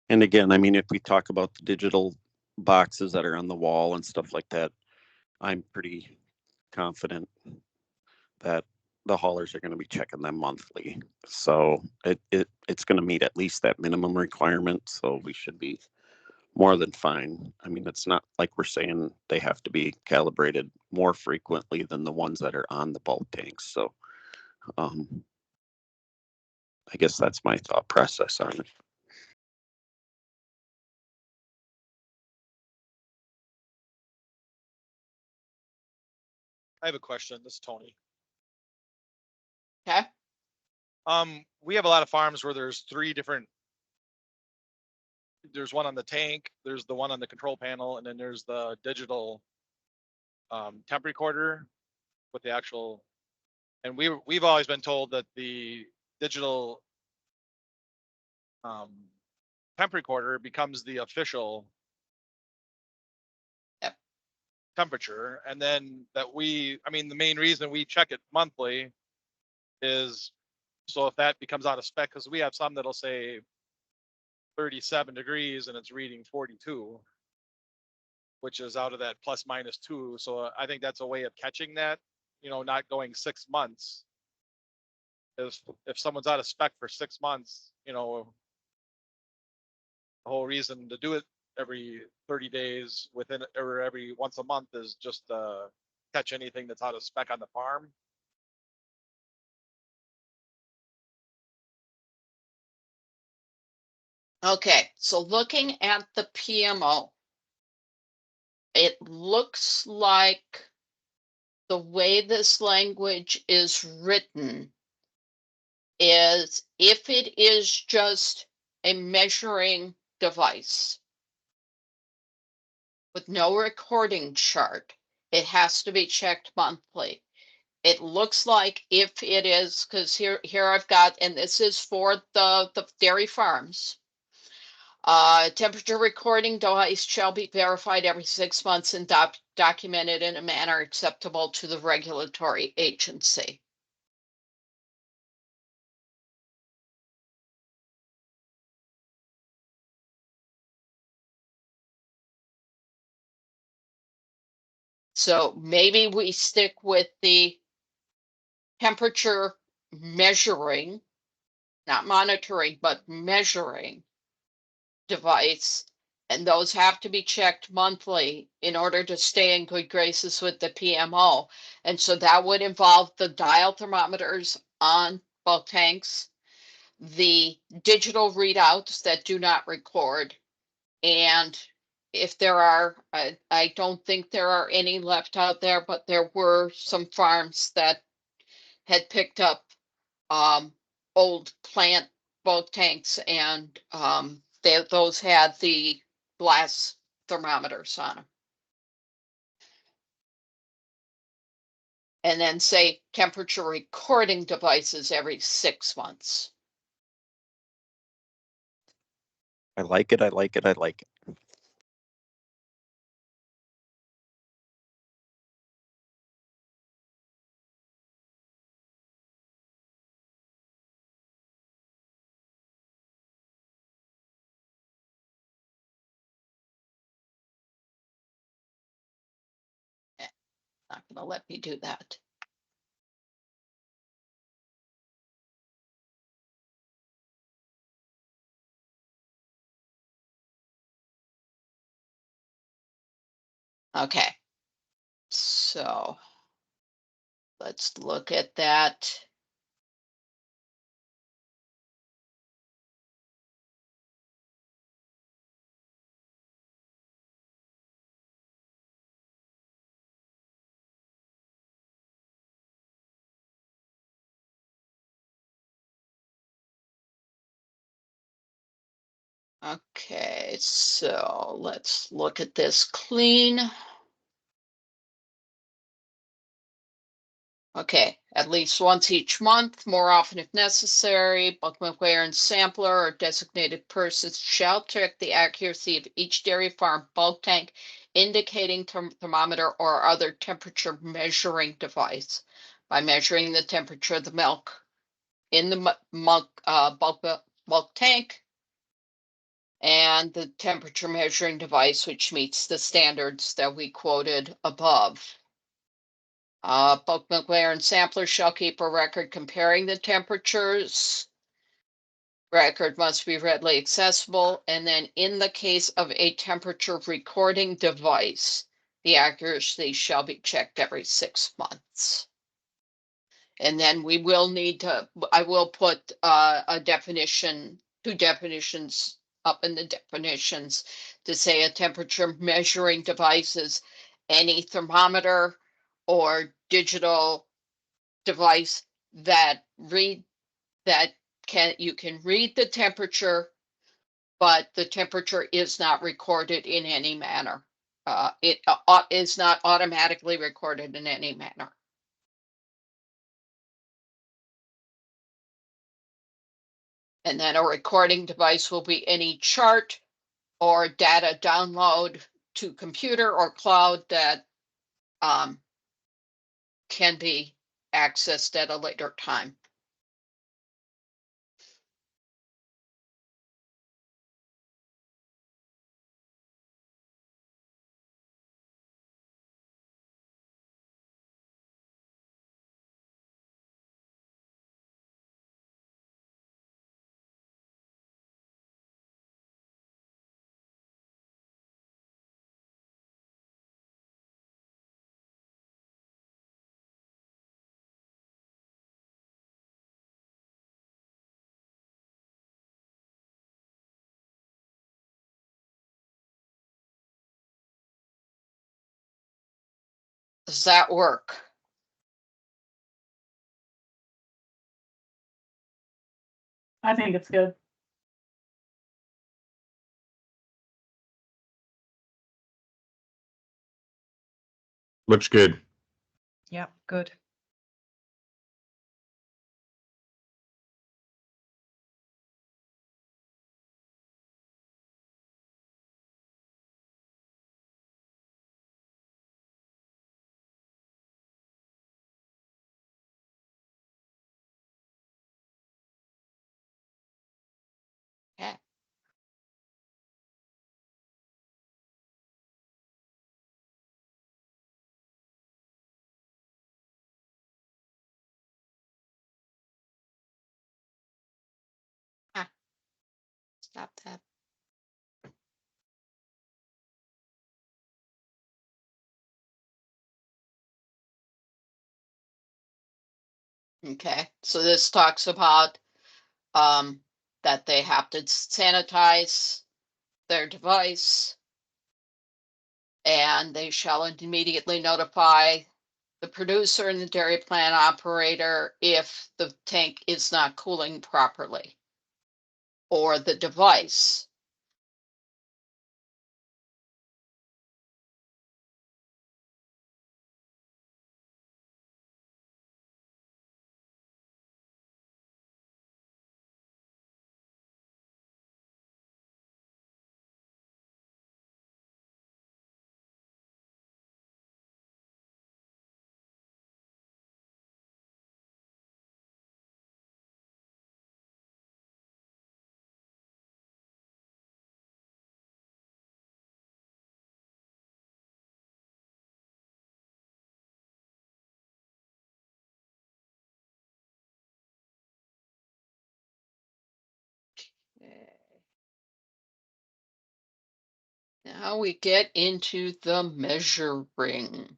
And again, I mean, if we talk about the digital boxes that are on the wall and stuff like that, I'm pretty confident that the haulers are going to be checking them monthly. So it's going to meet at least that minimum requirement. So we should be more than fine. I mean, it's not like we're saying they have to be calibrated more frequently than the ones that are on the bulk tanks. So I guess that's my thought process on it. I have a question. This is Tony. Okay. We have a lot of farms where there's there's one on the tank, there's the one on the control panel, and then there's the digital temp recorder with the actual, and we've always been told that the digital temp recorder becomes the official Yep. temperature, and then that I mean, the main reason we check it monthly is so if that becomes out of spec, because we have some that'll say 37 degrees and it's reading 42, which is out of that ±2. So I think that's a way of catching that, not going 6 months. If someone's out of spec for 6 months, the whole reason to do it every 30 days or every once a month is just catch anything that's out of spec on the farm. Okay, so looking at the PMO, it looks like the way this language is written is if it is just a measuring device with no recording chart, it has to be checked monthly. It looks like if it is, because here I've got, and this is for the dairy farms. Temperature recording device shall be verified every 6 months and documented in a manner acceptable to the regulatory agency. So maybe we stick with the temperature measuring, not monitoring, but measuring device. And those have to be checked monthly in order to stay in good graces with the PMO. And so that would involve the dial thermometers on bulk tanks, the digital readouts that do not record, and if there are, I don't think there are any left out there, but there were some farms that had picked up old plant bulk tanks, and those had the glass thermometers on them. And then say temperature recording devices every 6 months. I like it. I like it. I like it. Not going to let me do that. Okay. So let's look at that. Okay, so let's look at this clean. Okay, at least once each month, more often if necessary, bulk milk weigher and sampler or designated persons shall check the accuracy of each dairy farm bulk tank, indicating thermometer or other temperature measuring device by measuring the temperature of the milk in the bulk tank and the temperature measuring device, which meets the standards that we quoted above. Bulk milk weigher and sampler shall keep a record comparing the temperatures. Record must be readily accessible. And then in the case of a temperature recording device, the accuracy shall be checked every 6 months. And then we will need to, I will put a definition, 2 definitions up in the definitions to say a temperature measuring devices, any thermometer or digital device that you can read the temperature, but the temperature is not recorded in any manner. It is not automatically recorded in any manner. And then a recording device will be any chart or data download to computer or cloud that can be accessed at a later time. Does that work? I think it's good. Looks good. Yeah, good. Yeah. Stop that. Okay, so this talks about that they have to sanitize their device and they shall immediately notify the producer and the dairy plant operator if the tank is not cooling properly or the device. now we get into the measuring.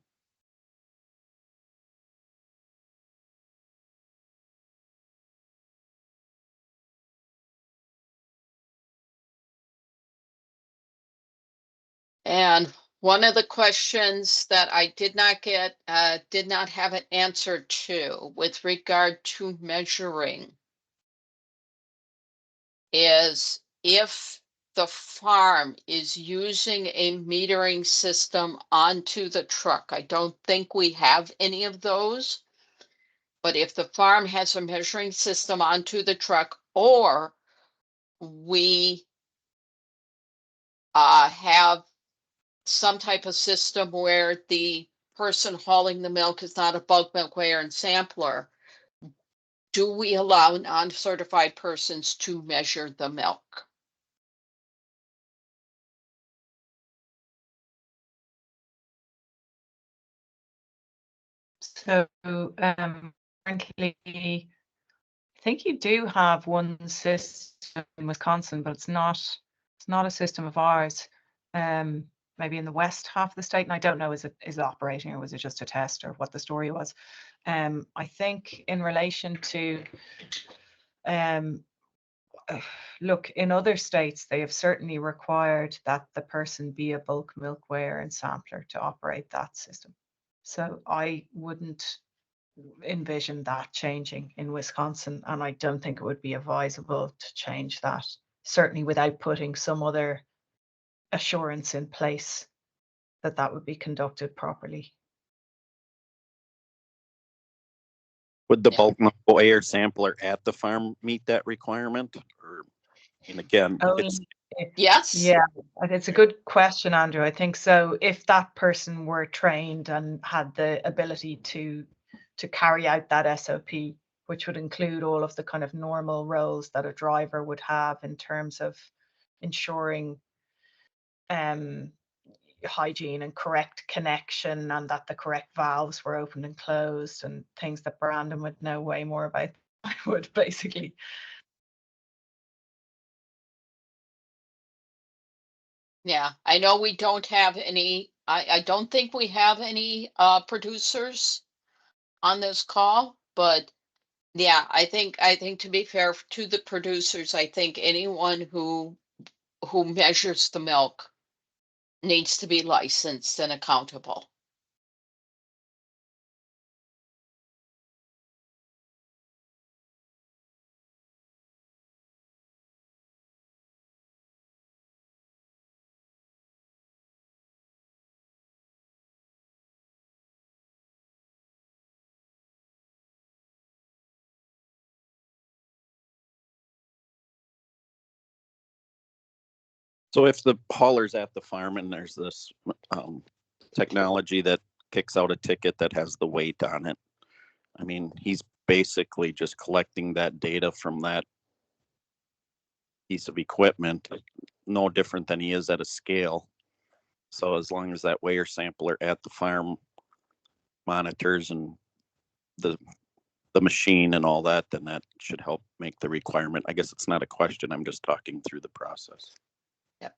And one of the questions that I did not have an answer to with regard to measuring is if the farm is using a metering system onto the truck. I don't think we have any of those. But if the farm has a measuring system onto the truck, or we have some type of system where the person hauling the milk is not a bulk milk weigher and sampler, do we allow non-certified persons to measure the milk? So currently, I think you do have one system in Wisconsin, but it's not a system of ours. Maybe in the west half of the state, and I don't know, is it operating or was it just a test or what the story was? I think in relation to look, in other states, they have certainly required that the person be a bulk milk weigher and sampler to operate that system. So I wouldn't envision that changing in Wisconsin, and I don't think it would be advisable to change that, certainly without putting some other assurance in place that that would be conducted properly. Would the Yeah. bulk milk weigher sampler at the farm meet that requirement? Or, and again, it's Yes. Yeah, it's a good question, Andrew. I think so. If that person were trained and had the ability to carry out that SOP, which would include all of the kind of normal roles that a driver would have in terms of ensuring hygiene and correct connection, and that the correct valves were opened and closed, and things that Brandon would know way more about than I would, basically. Yeah, I know we don't have any, I don't think we have any producers on this call, but yeah, I think to be fair to the producers, I think anyone who measures the milk needs to be licensed and accountable. so if the hauler's at the farm and there's this technology that kicks out a ticket that has the weight on it, I mean, he's basically just collecting that data from that piece of equipment, no different than he is at a scale. So as long as that weigher sampler at the farm monitors and the machine and all that, then that should help make the requirement. I guess it's not a question. I'm just talking through the process. Yep.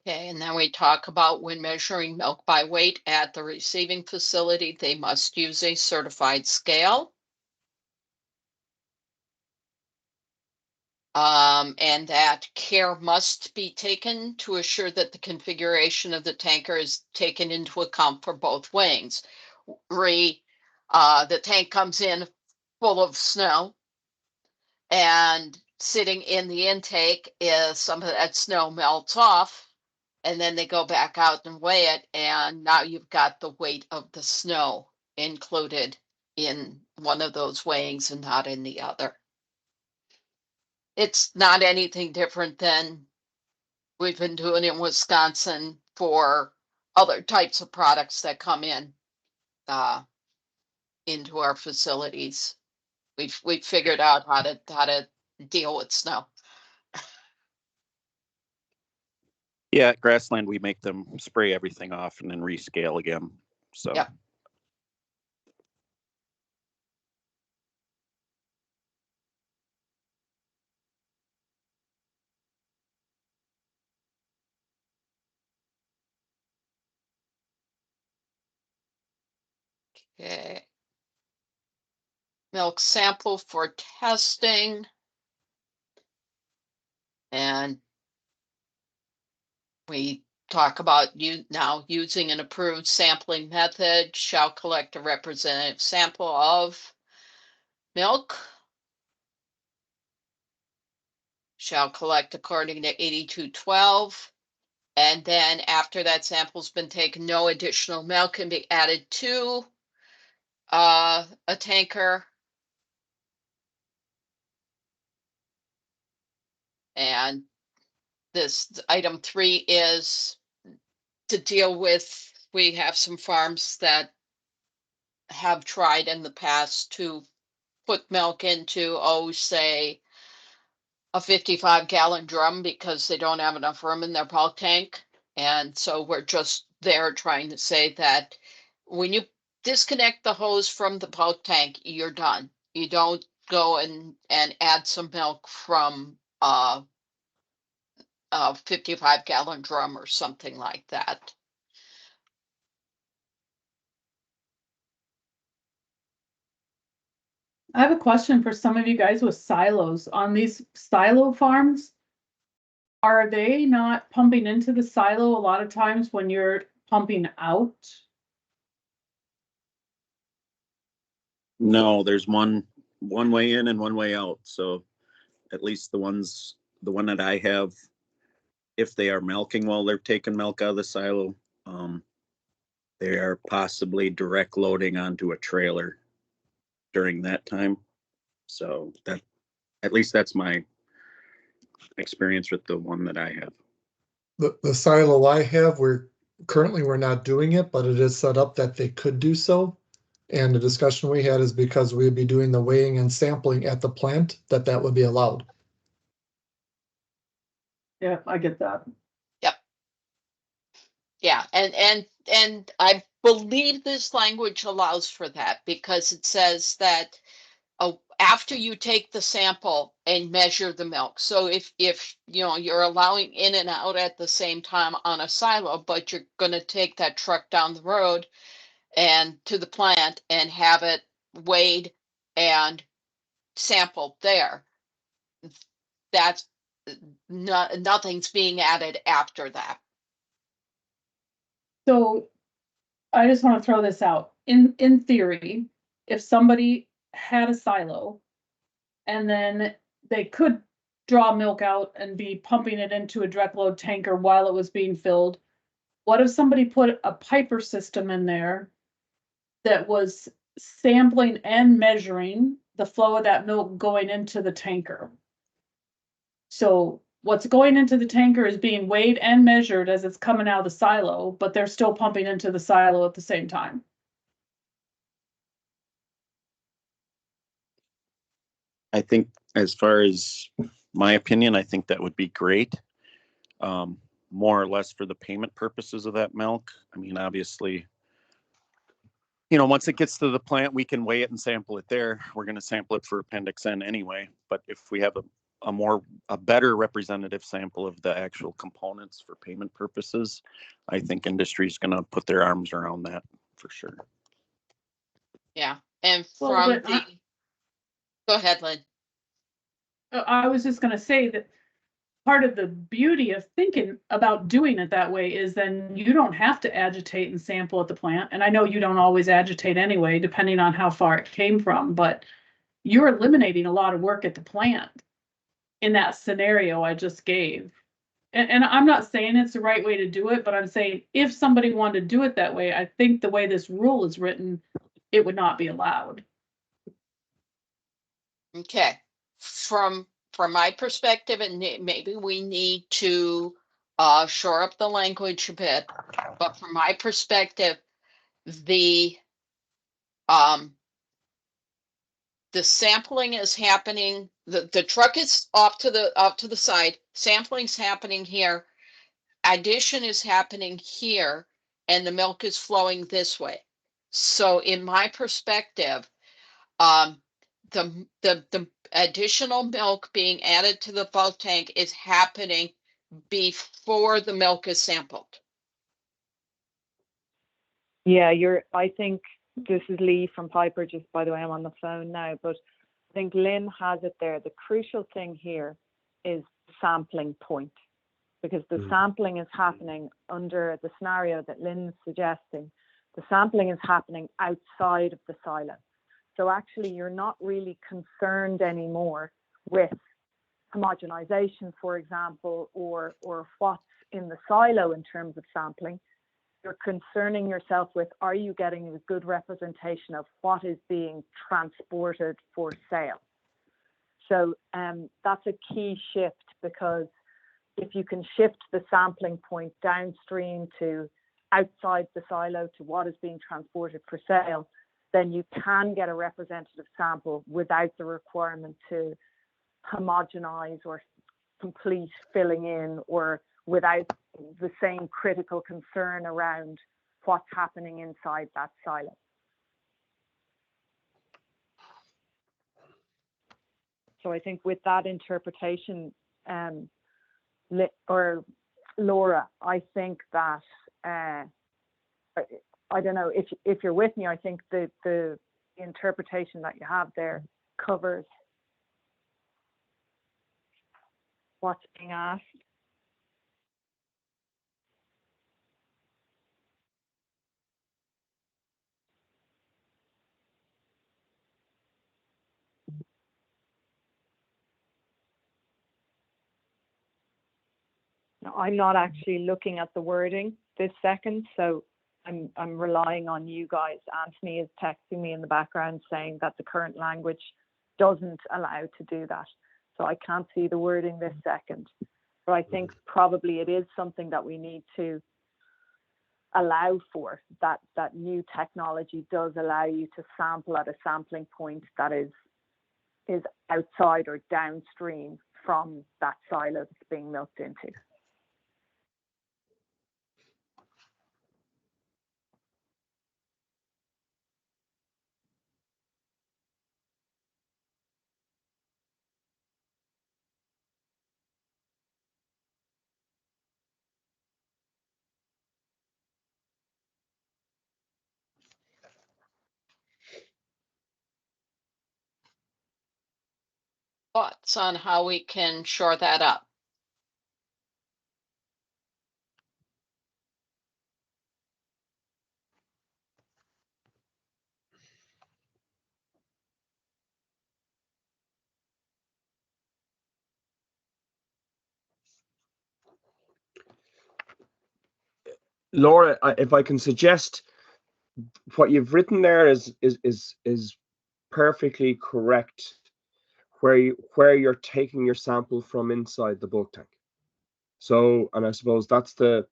Okay, and then we talk about when measuring milk by weight at the receiving facility, they must use a certified scale. And that care must be taken to assure that the configuration of the tanker is taken into account for both weighings. The tank comes in full of snow, and sitting in the intake is some of that snow melts off, and then they go back out and weigh it, and now you've got the weight of the snow included in one of those weighings and not in the other. It's not anything different than we've been doing in Wisconsin for other types of products that come in into our facilities. We've figured out how to deal with snow. Yeah, at Grassland, we make them spray everything off and then rescale again. So. Yep. Okay. Milk sample for testing. And we talk about you now using an approved sampling method shall collect a representative sample of milk. Shall collect according to 8212. And then after that sample's been taken, no additional milk can be added to a tanker. And this item 3 is to deal with, we have some farms that have tried in the past to put milk into, say, a 55-gallon drum because they don't have enough room in their bulk tank. And so we're just there trying to say that when you disconnect the hose from the bulk tank, you're done. You don't go and add some milk from a 55-gallon drum or something like that. I have a question for some of you guys with silos. On these silo farms, are they not pumping into the silo a lot of times when you're pumping out? No, there's one way in and one way out. So at least the one that I have, if they are milking while they're taking milk out of the silo, they are possibly direct loading onto a trailer during that time. So that, at least that's my experience with the one that I have. The silo I have, we're not doing it, but it is set up that they could do so. And the discussion we had is because we'd be doing the weighing and sampling at the plant, that would be allowed. Yeah, I get that. Yep. Yeah, and I believe this language allows for that because it says that after you take the sample and measure the milk. So if you know you're allowing in and out at the same time on a silo, but you're going to take that truck down the road and to the plant and have it weighed and sampled there, that's nothing's being added after that. So I just want to throw this out. In theory, if somebody had a silo and then they could draw milk out and be pumping it into a direct load tanker while it was being filled, what if somebody put a piper system in there that was sampling and measuring the flow of that milk going into the tanker? So what's going into the tanker is being weighed and measured as it's coming out of the silo, but they're still pumping into the silo at the same time. I think, as far as my opinion, I think that would be great. More or less for the payment purposes of that milk. I mean, obviously, once it gets to the plant, we can weigh it and sample it there. We're going to sample it for Appendix N anyway. But if we have a better representative sample of the actual components for payment purposes, I think industry is going to put their arms around that for sure. Yeah, and Well, go ahead, Lynn. I was just going to say that part of the beauty of thinking about doing it that way is then you don't have to agitate and sample at the plant. And I know you don't always agitate anyway, depending on how far it came from, but you're eliminating a lot of work at the plant in that scenario I just gave. And I'm not saying it's the right way to do it, but I'm saying if somebody wanted to do it that way, I think the way this rule is written, it would not be allowed. Okay, from my perspective, and maybe we need to shore up the language a bit, but from my perspective, the sampling is happening, the truck is off to the side, sampling's happening here, addition is happening here, and the milk is flowing this way. So in my perspective, the additional milk being added to the bulk tank is happening before the milk is sampled. Yeah, I think this is Lee from Piper, just by the way, I'm on the phone now, but I think Lynn has it there. The crucial thing here is sampling point, because the sampling is happening under the scenario that Lynn's suggesting. The sampling is happening outside of the silo. So actually you're not really concerned anymore with homogenization, for example, or what's in the silo in terms of sampling. You're concerning yourself with, are you getting a good representation of what is being transported for sale? So that's a key shift, because if you can shift the sampling point downstream to outside the silo to what is being transported for sale, then you can get a representative sample without the requirement to homogenize or complete filling in, or without the same critical concern around what's happening inside that silo. So I think with that interpretation, or Laura, I think that, I don't know if you're with me, I think the interpretation that you have there covers what's being asked. Now, I'm not actually looking at the wording this second, so I'm relying on you guys. Anthony is texting me in the background saying that the current language doesn't allow to do that. So I can't see the wording this second. But I think probably it is something that we need to allow for, that new technology does allow you to sample at a sampling point that is outside or downstream from that silo that's being milked into. Thoughts on how we can shore that up? Laura, if I can suggest, what you've written there is perfectly correct, where you're taking your sample from inside the bulk tank. So, and I suppose that's the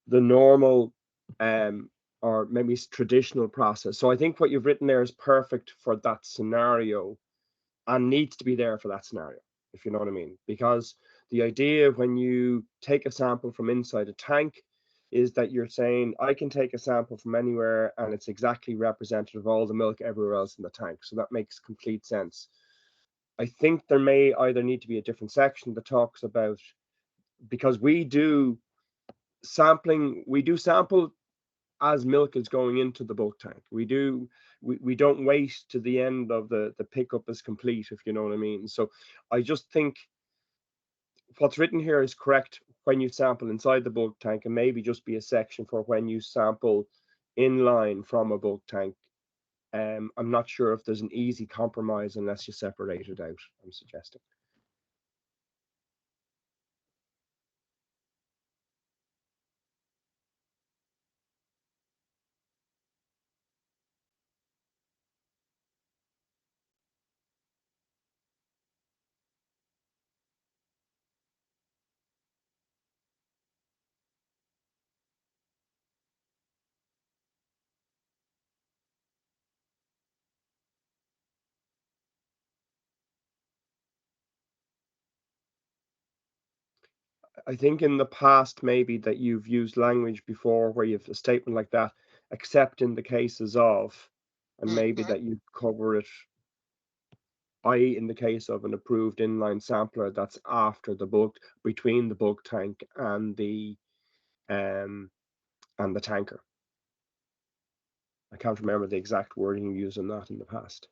normal or maybe traditional process. So I think what you've written there is perfect for that scenario, and needs to be there for that scenario, if you know what I mean. Because the idea when you take a sample from inside a tank is that you're saying, I can take a sample from anywhere and it's exactly representative of all the milk everywhere else in the tank. So that makes complete sense. I think there may either need to be a different section that talks about, because we do sample as milk is going into the bulk tank. We don't wait to the end of the pickup is complete, if you know what I mean. So I just think what's written here is correct when you sample inside the bulk tank, and maybe just be a section for when you sample in line from a bulk tank. I'm not sure if there's an easy compromise unless you separate it out, I'm suggesting. I think in the past maybe that you've used language before where you have a statement like that, except in the cases of, and maybe that you cover it, i.e. in the case of an approved inline sampler that's after the bulk, between the bulk tank and the tanker. I can't remember the exact wording you used on that in the past.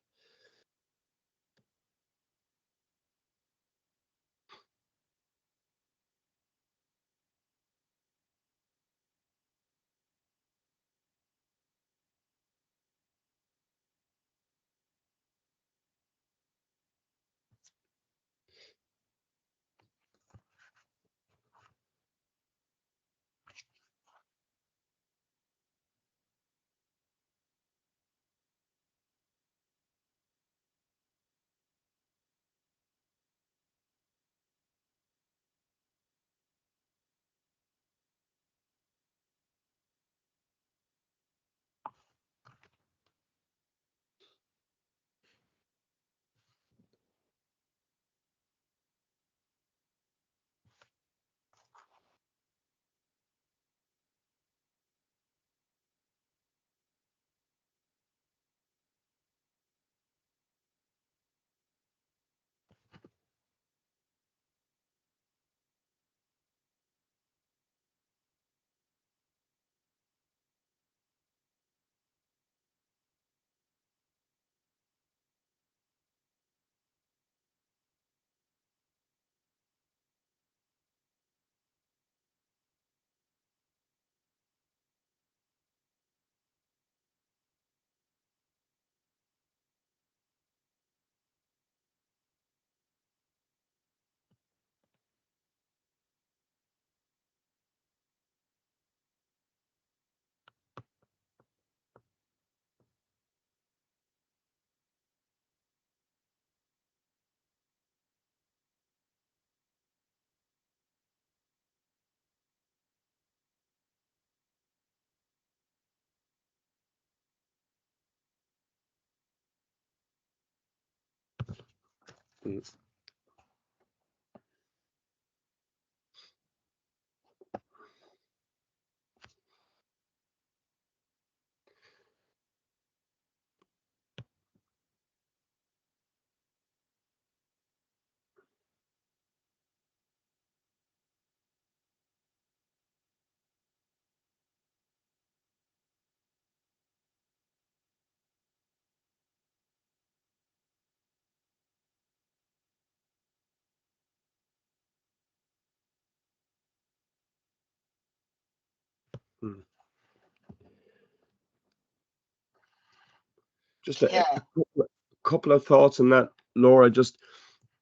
Just Yeah. a couple of thoughts on that, Laura. Just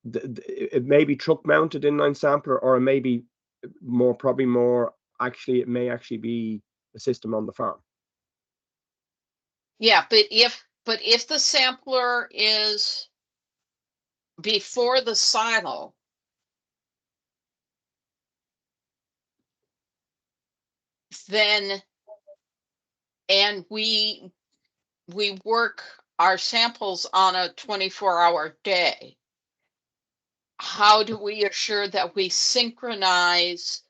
it may be truck mounted inline sampler, or it may be probably more actually, it may actually be a system on the farm. Yeah, but if the sampler is before the silo, then, and we work our samples on a 24-hour day, how do we assure that we synchronize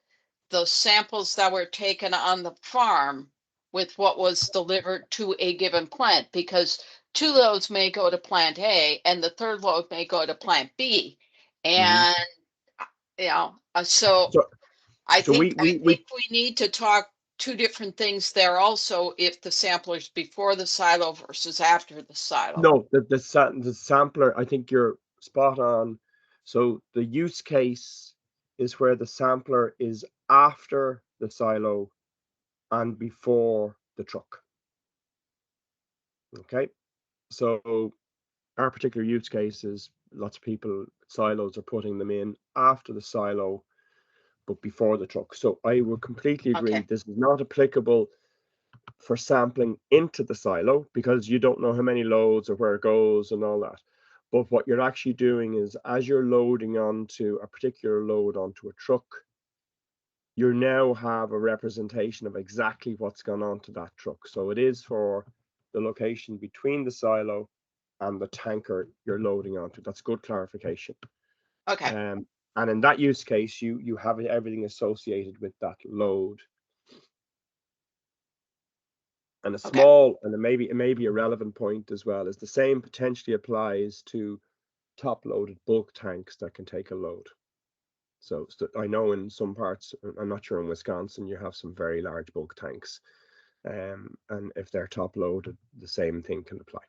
the samples that were taken on the farm with what was delivered to a given plant? Because 2 loads may go to plant A and the 3rd load may go to plant B. And, you know, so I think we need to talk 2 different things there also, if the sampler's before the silo versus after the silo. No, the sampler, I think you're spot on. So the use case is where the sampler is after the silo and before the truck. Okay, so our particular use case is lots of people, silos are putting them in after the silo, but before the truck. So I would completely agree. Okay. This is not applicable for sampling into the silo because you don't know how many loads or where it goes and all that. But what you're actually doing is, as you're loading onto a particular load onto a truck, you now have a representation of exactly what's gone onto that truck. So it is for the location between the silo and the tanker you're loading onto. That's good clarification. Okay. And in that use case, you have everything associated with that load. And a small, and it may be a relevant point as well, is the same potentially applies to top-loaded bulk tanks that can take a load. So I know in some parts, I'm not sure in Wisconsin, you have some very large bulk tanks. And if they're top loaded, the same thing can apply.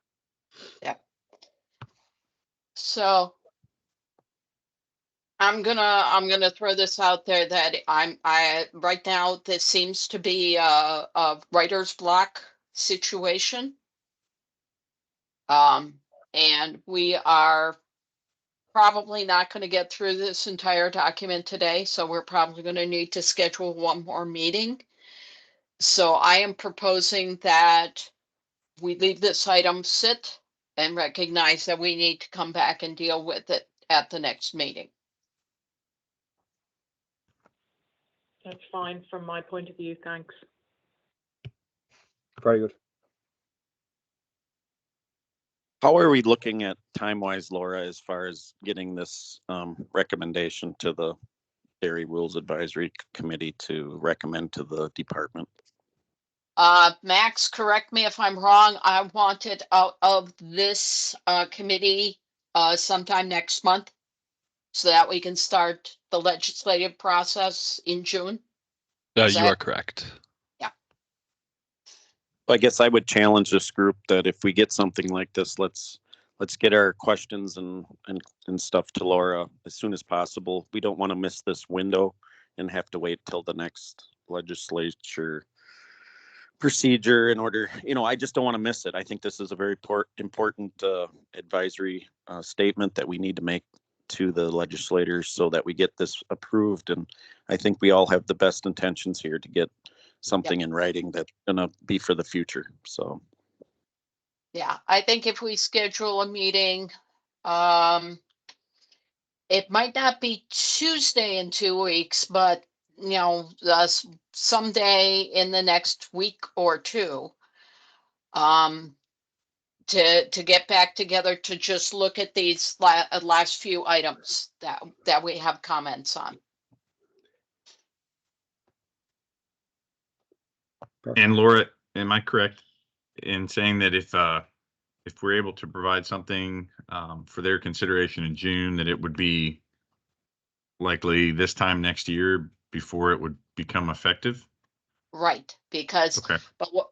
So I'm gonna throw this out there that I right now this seems to be a writer's block situation. And we are probably not going to get through this entire document today, so we're probably going to need to schedule one more meeting. So I am proposing that we leave this item sit and recognize that we need to come back and deal with it at the next meeting. That's fine from my point of view, thanks. Very good. How are we looking at time-wise, Laura, as far as getting this recommendation to the Dairy Rules Advisory Committee to recommend to the department? Max, correct me if I'm wrong. I want it out of this committee sometime next month so that we can start the legislative process in June. You are correct. I guess I would challenge this group that if we get something like this, let's get our questions and stuff to Laura as soon as possible. We don't want to miss this window and have to wait till the next legislature procedure in order, I just don't want to miss it. I think this is a very important advisory statement that we need to make to the legislators so that we get this approved. And I think we all have the best intentions here to get something in writing that's gonna be for the future. So yeah, I think if we schedule a meeting, it might not be Tuesday in 2 weeks, but someday in the next week or two, to get back together to just look at these last few items that we have comments on. And Laura, am I correct in saying that if we're able to provide something for their consideration in June, that it would be likely this time next year before it would become effective? Right, because Okay.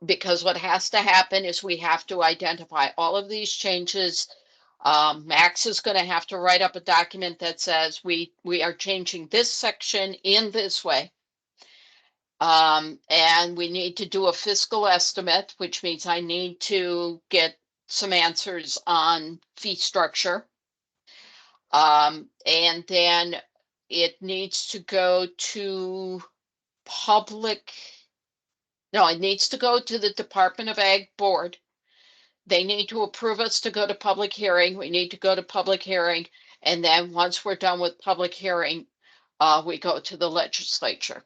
because what has to happen is we have to identify all of these changes. Max is going to have to write up a document that says we are changing this section in this way. And we need to do a fiscal estimate, which means I need to get some answers on fee structure. And then it needs to go to it needs to go to the Department of Ag board. They need to approve us to go to public hearing. We need to go to public hearing. And then once we're done with public hearing, we go to the legislature.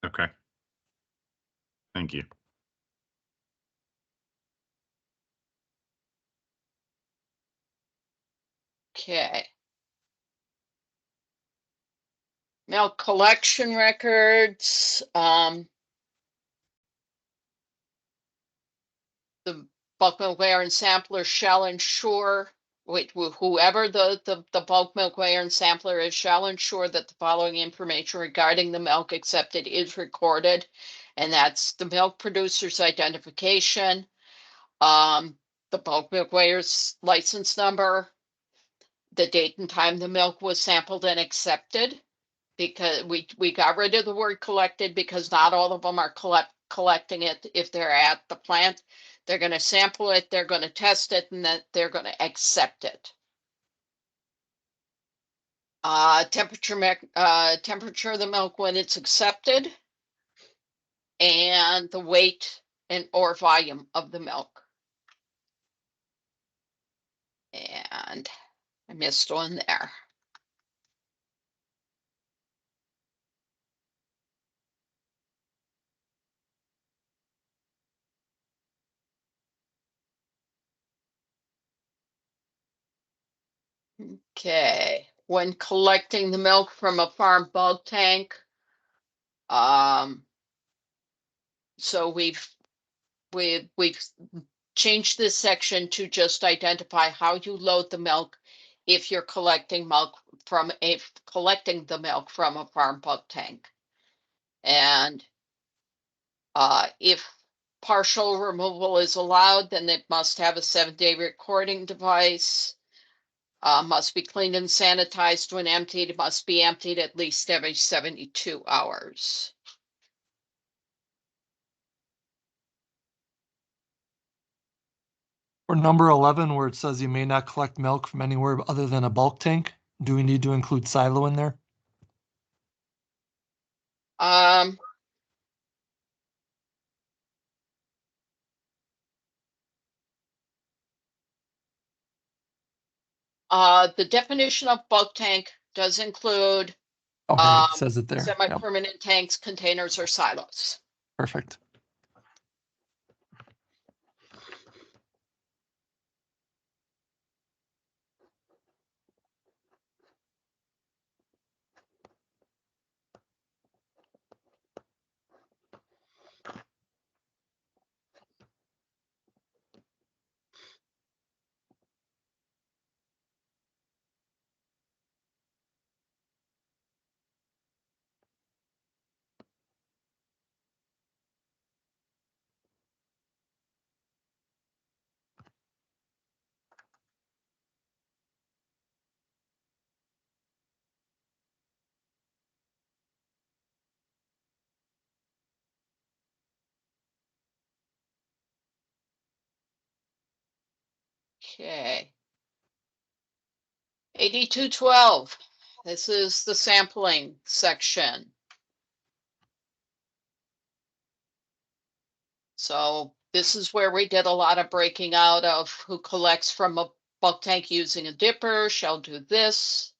Okay. Thank you. Okay. Milk collection records, the bulk milk weigher and sampler shall ensure, whoever the bulk milk weigher and sampler is shall ensure that the following information regarding the milk accepted is recorded. And that's the milk producer's identification, the bulk milk weigher's license number, the date and time the milk was sampled and accepted, because we got rid of the word collected because not all of them are collecting it if they're at the plant. They're going to sample it, they're going to test it, and then they're going to accept it. Temperature of the milk when it's accepted, and the weight or volume of the milk. And I missed one there. Okay, when collecting the milk from a farm bulk tank, so we've changed this section to just identify how you load the milk if you're collecting the milk from a farm bulk tank. And If partial removal is allowed, then it must have a 7-day recording device. Must be cleaned and sanitized when emptied. It must be emptied at least every 72 hours. For number 11, where it says you may not collect milk from anywhere other than a bulk tank, do we need to include silo in there? The definition of bulk tank does include Okay, it says it there. Yep, semi-permanent tanks, containers, or silos. perfect. Okay. 8212. This is the sampling section. So this is where we did a lot of breaking out of who collects from a bulk tank using a dipper shall do this.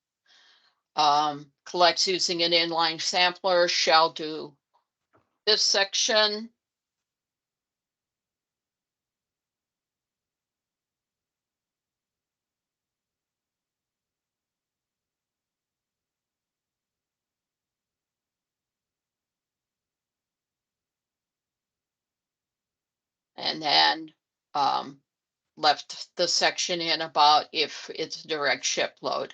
Collects using an inline sampler shall do this section. And then left the section in about if it's direct ship load.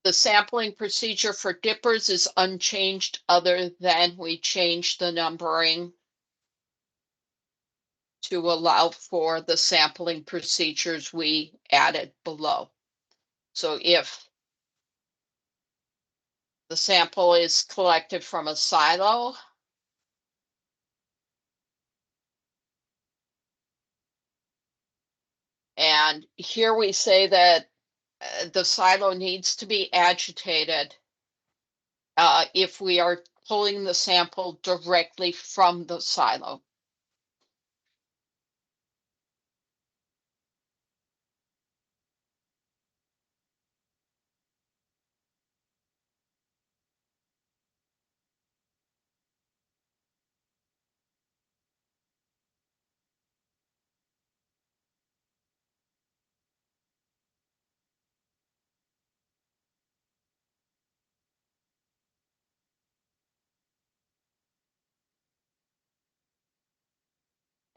The sampling procedure for dippers is unchanged other than we changed the numbering to allow for the sampling procedures we added below. So if the sample is collected from a silo, and here we say that the silo needs to be agitated if we are pulling the sample directly from the silo.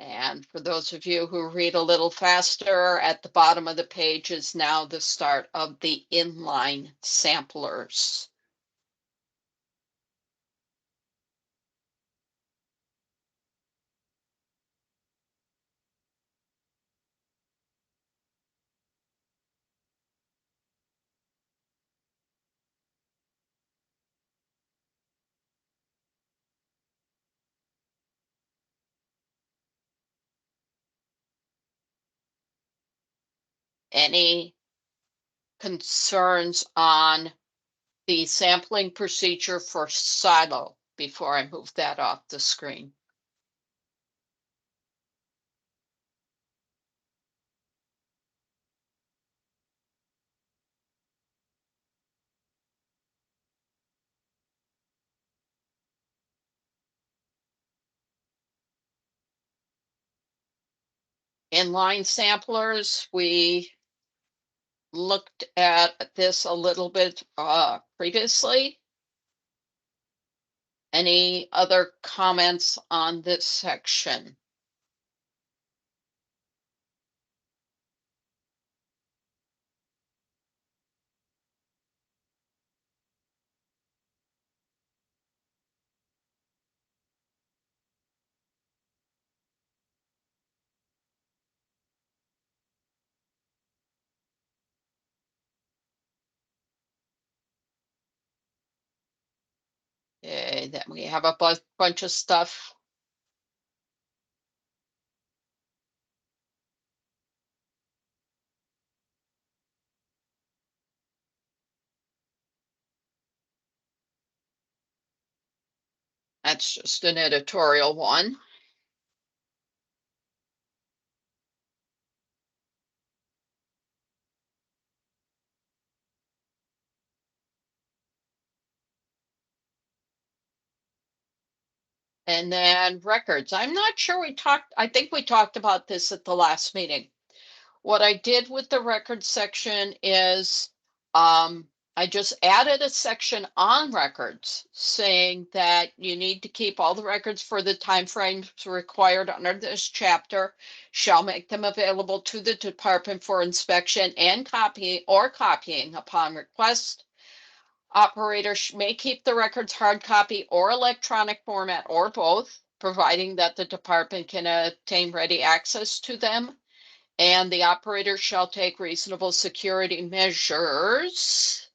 And for those of you who read a little faster, at the bottom of the page is now the start of the inline samplers. Any concerns on the sampling procedure for silo before I move that off the screen? Inline samplers, we looked at this a little bit previously. Any other comments on this section? Okay, then we have a bunch of stuff. That's just an editorial one. And then records. I'm not sure I think we talked about this at the last meeting. What I did with the records section is I just added a section on records saying that you need to keep all the records for the timeframes required under this chapter, shall make them available to the department for inspection and copying upon request. Operators may keep the records hard copy or electronic format or both, providing that the department can obtain ready access to them. And the operator shall take reasonable security measures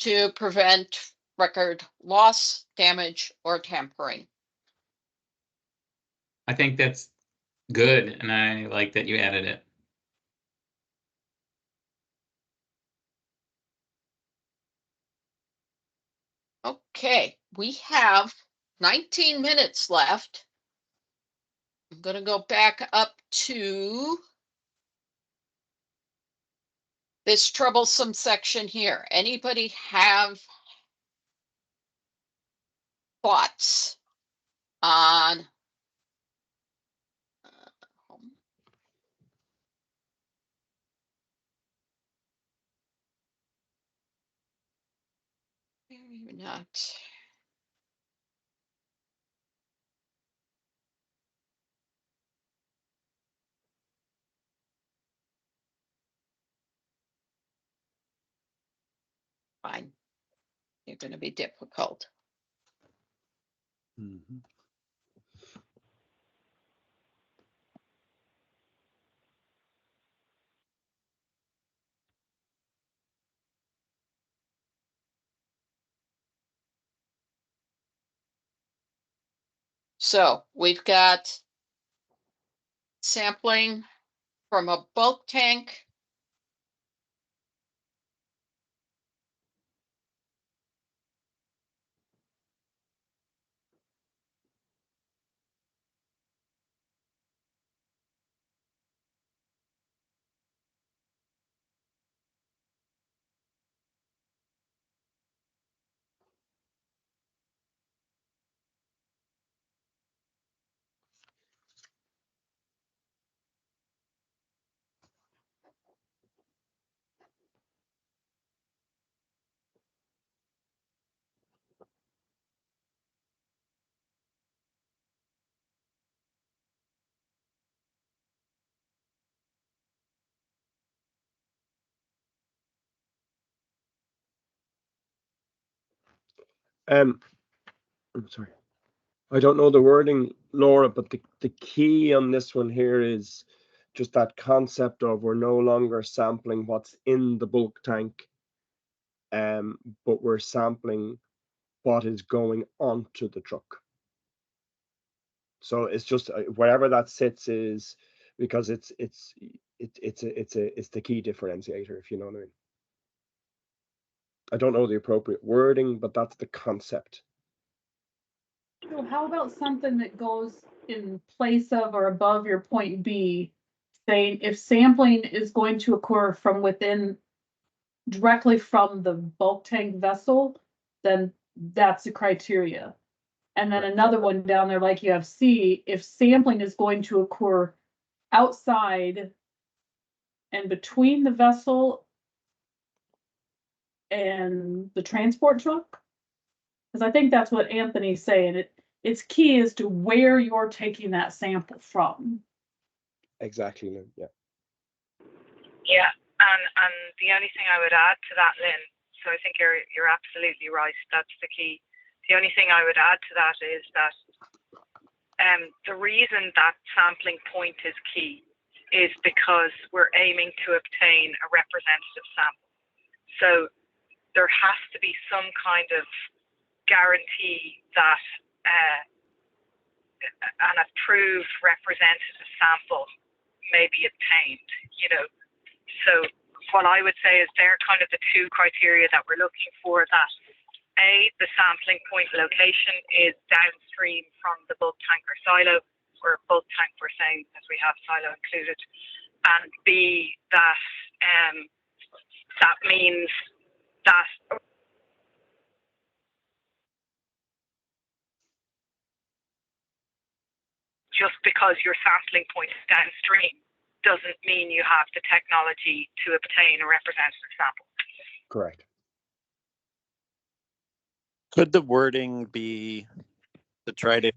to prevent record loss, damage, or tampering. I think that's good, and I like that you added it. Okay, we have 19 minutes left. I'm going to go back up to this troublesome section here. Anybody have thoughts on maybe not. Fine. You're going to be difficult. Mhm. So we've got sampling from a bulk tank. I'm sorry. I don't know the wording, Laura, but the key on this one here is just that concept of we're no longer sampling what's in the bulk tank, but we're sampling what is going onto the truck. So it's just wherever that sits is because it's the key differentiator, if you know what I mean. I don't know the appropriate wording, but that's the concept. So how about something that goes in place of or above your point B, saying if sampling is going to occur from within, directly from the bulk tank vessel, then that's the criteria. And then another one down there, like you have C, if sampling is going to occur outside and between the vessel and the transport truck. Because I think that's what Anthony's saying. It's key as to where you're taking that sample from. Exactly, Lynn. Yeah. Yeah, and the only thing I would add to that, Lynn, so I think you're absolutely right. That's the key. The only thing I would add to that is that the reason that sampling point is key is because we're aiming to obtain a representative sample. So there has to be some kind of guarantee that an approved representative sample may be obtained, you know. So what I would say is they're kind of the two criteria that we're looking for, that A, the sampling point location is downstream from the bulk tank or silo, or bulk tank we're saying, as we have silo included, and B, that that means that just because your sampling point is downstream doesn't mean you have the technology to obtain a representative sample. Correct. Could the wording be to try to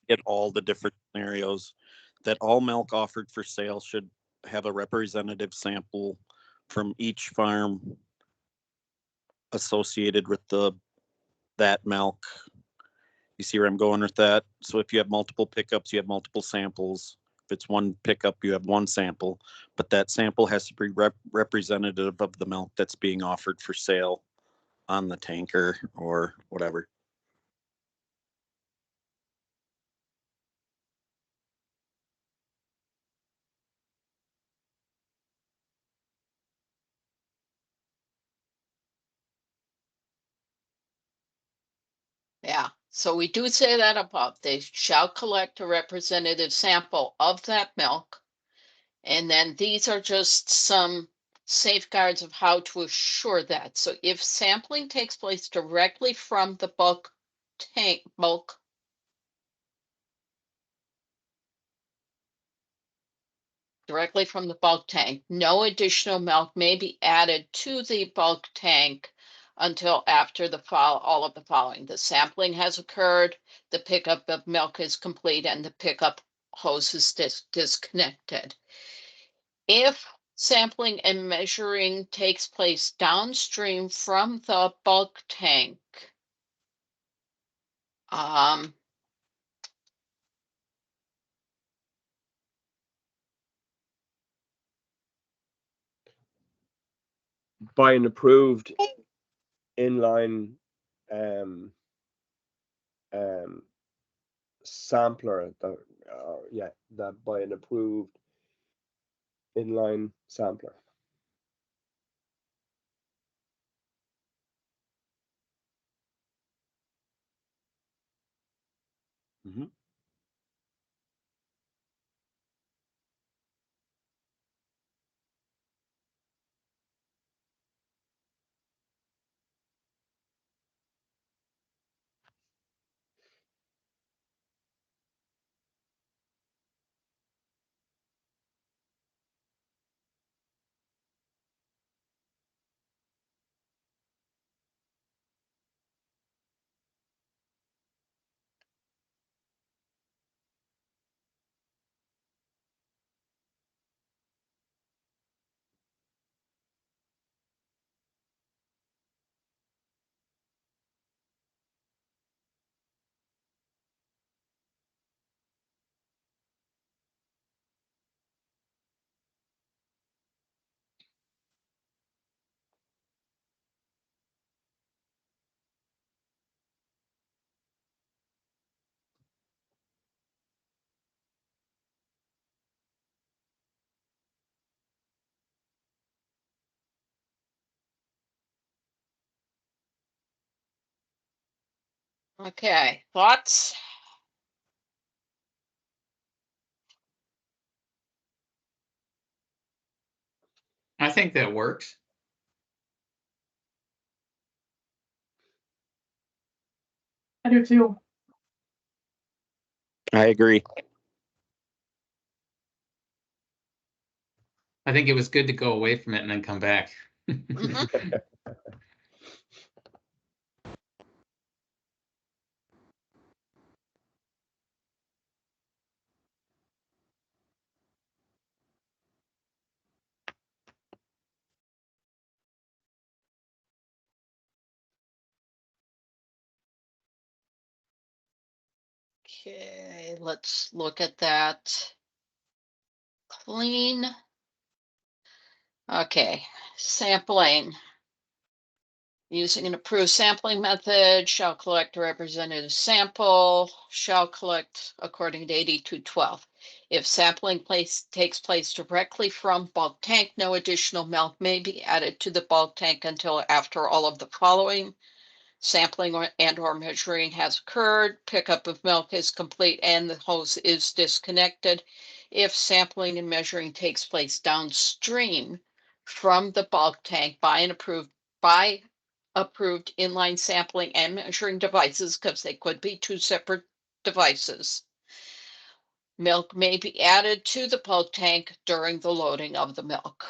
get all the different scenarios, that all milk offered for sale should have a representative sample from each farm associated with that milk? You see where I'm going with that? So if you have multiple pickups, you have multiple samples. If it's one pickup, you have one sample, but that sample has to be representative of the milk that's being offered for sale on the tanker or whatever. Yeah, so we do say that above. They shall collect a representative sample of that milk. And then these are just some safeguards of how to assure that. So if sampling takes place directly from the bulk tank, directly from the bulk tank, no additional milk may be added to the bulk tank until after all of the following. The sampling has occurred, the pickup of milk is complete, and the pickup hose is disconnected. If sampling and measuring takes place downstream from the bulk tank, By an approved inline sampler, that by an approved inline sampler. Mm-hmm. okay, thoughts? I think that works. I do too. I agree. I think it was good to go away from it and then come back. Mhm. Okay, let's look at that. Clean. Okay, sampling. Using an approved sampling method, shall collect a representative sample, shall collect according to 8212. If sampling takes place directly from bulk tank, no additional milk may be added to the bulk tank until after all of the following: sampling or measuring has occurred, pickup of milk is complete, and the hose is disconnected. If sampling and measuring takes place downstream from the bulk tank by approved inline sampling and measuring devices, because they could be two separate devices, milk may be added to the bulk tank during the loading of the milk.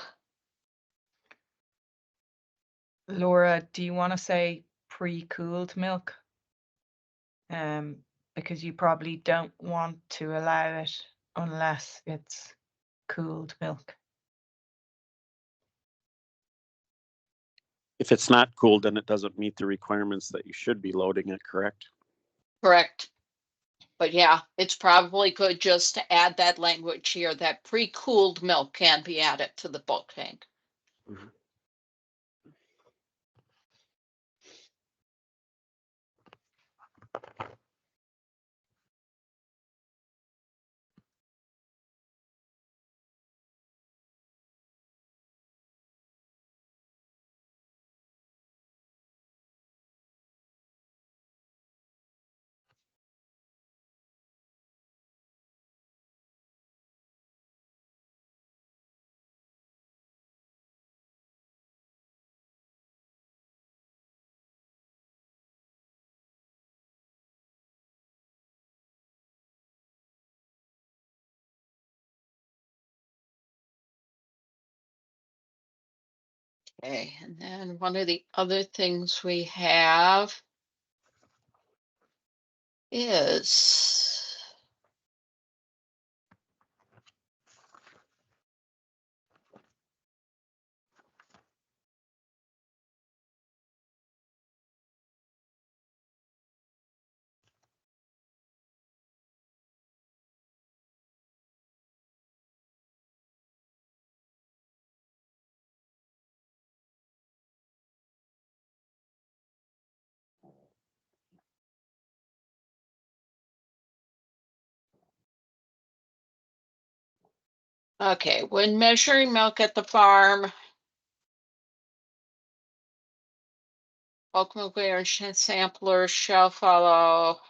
Laura, do you want to say pre-cooled milk? Because you probably don't want to allow it unless it's cooled milk. If it's not cooled, then it doesn't meet the requirements that you should be loading it, correct? Correct. But yeah, it's probably good just to add that language here that pre-cooled milk can be added to the bulk tank. Mm-hmm. Okay, and then one of the other things we have is okay, when measuring milk at the farm, bulk milk weigher and sampler shall follow.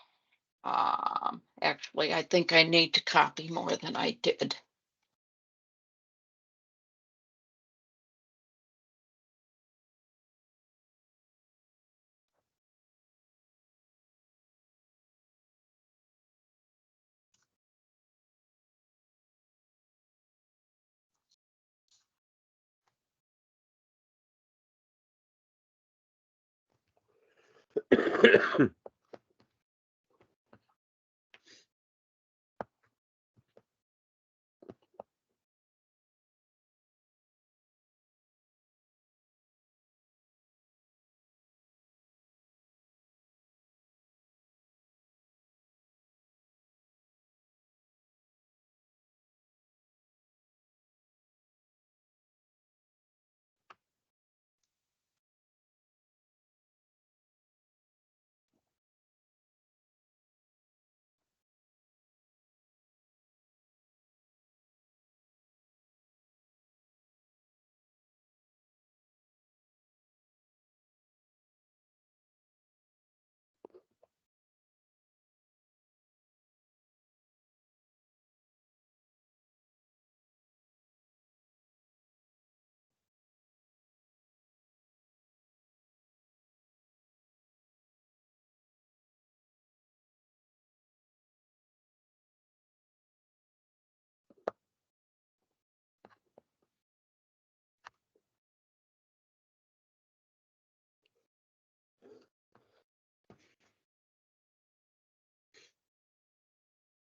Actually, I think I need to copy more than I did.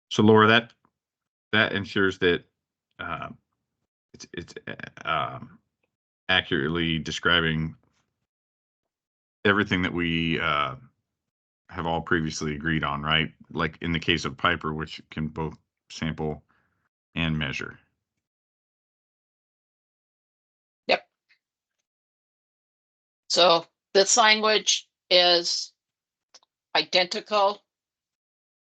So Laura, that ensures that it's accurately describing everything that we have all previously agreed on, right? Like in the case of Piper, which can both sample and measure. Yep. So This language is identical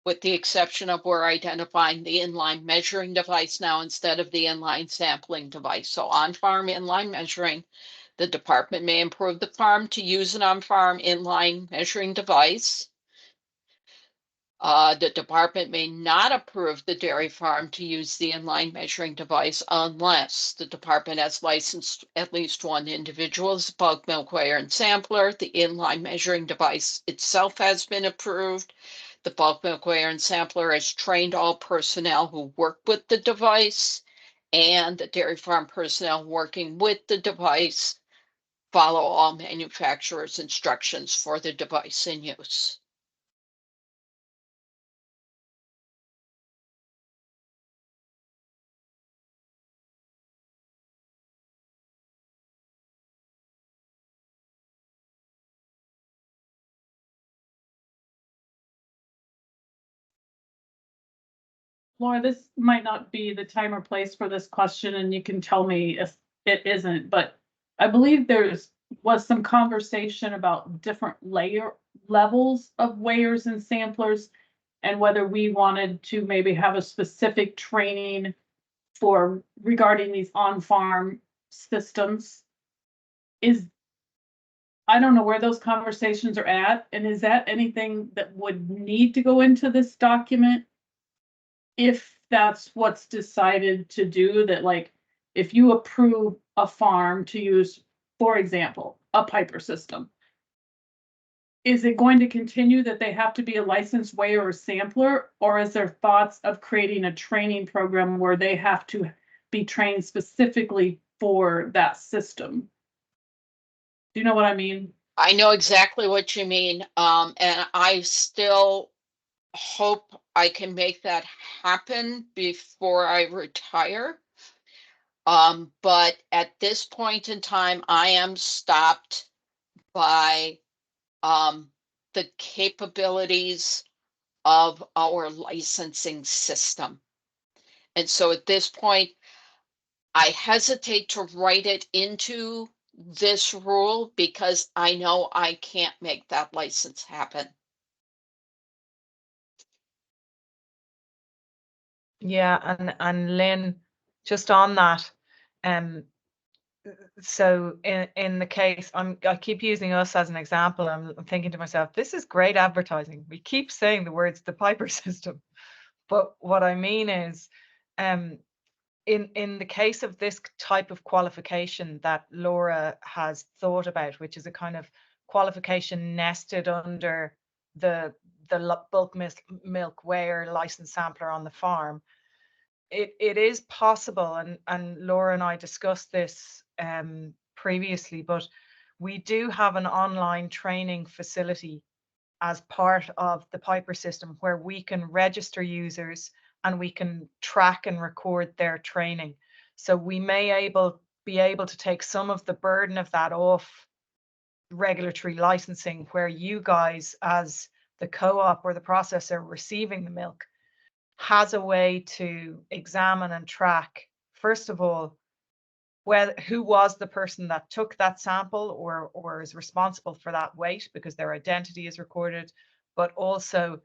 with the exception of we're identifying the inline measuring device now instead of the inline sampling device. So on-farm inline measuring, the department may improve the farm to use an on-farm inline measuring device. The department may not approve the dairy farm to use the inline measuring device unless the department has licensed at least one individual as bulk milk weigher and sampler. The inline measuring device itself has been approved. The bulk milk weigher and sampler has trained all personnel who work with the device, and the dairy farm personnel working with the device follow all manufacturer's instructions for the device in use. Laura, this might not be the time or place for this question, and you can tell me if it isn't, but I believe was some conversation about different levels of weighers and samplers, and whether we wanted to maybe have a specific training for regarding these on-farm systems. I don't know where those conversations are at, and is that anything that would need to go into this document? If that's what's decided to do, that like, if you approve a farm to use, for example, a Piper system, is it going to continue that they have to be a licensed weigher or sampler, or is there thoughts of creating a training program where they have to be trained specifically for that system? Do you know what I mean? I know exactly what you mean, and I still hope I can make that happen before I retire. But at this point in time, I am stopped by the capabilities of our licensing system. And so at this point, I hesitate to write it into this rule because I know I can't make that license happen. Yeah, and Lynn, just on that, so in the case, I keep using us as an example. I'm thinking to myself, this is great advertising. We keep saying the words the Piper system, but what I mean is, in the case of this type of qualification that Laura has thought about, which is a kind of qualification nested under the bulk milk weigher license sampler on the farm, it is possible, and Laura and I discussed this previously, but we do have an online training facility as part of the Piper system where we can register users and we can track and record their training. So we may be able to take some of the burden of that off regulatory licensing, where you guys as the co-op or the processor receiving the milk has a way to examine and track, first of all, who was the person that took that sample or is responsible for that weight, because their identity is recorded, but also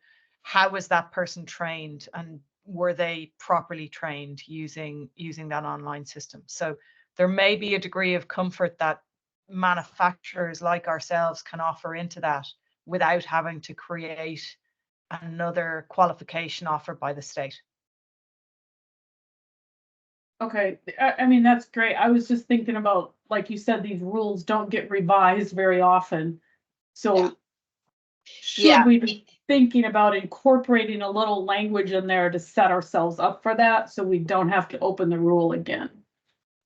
how was that person trained and were they properly trained using that online system. So there may be a degree of comfort that manufacturers like ourselves can offer into that without having to create another qualification offered by the state. Okay, I mean, that's great. I was just thinking about, like you said, these rules don't get revised very often. So should we be thinking about incorporating a little language in there to set ourselves up for that so we don't have to open the rule again?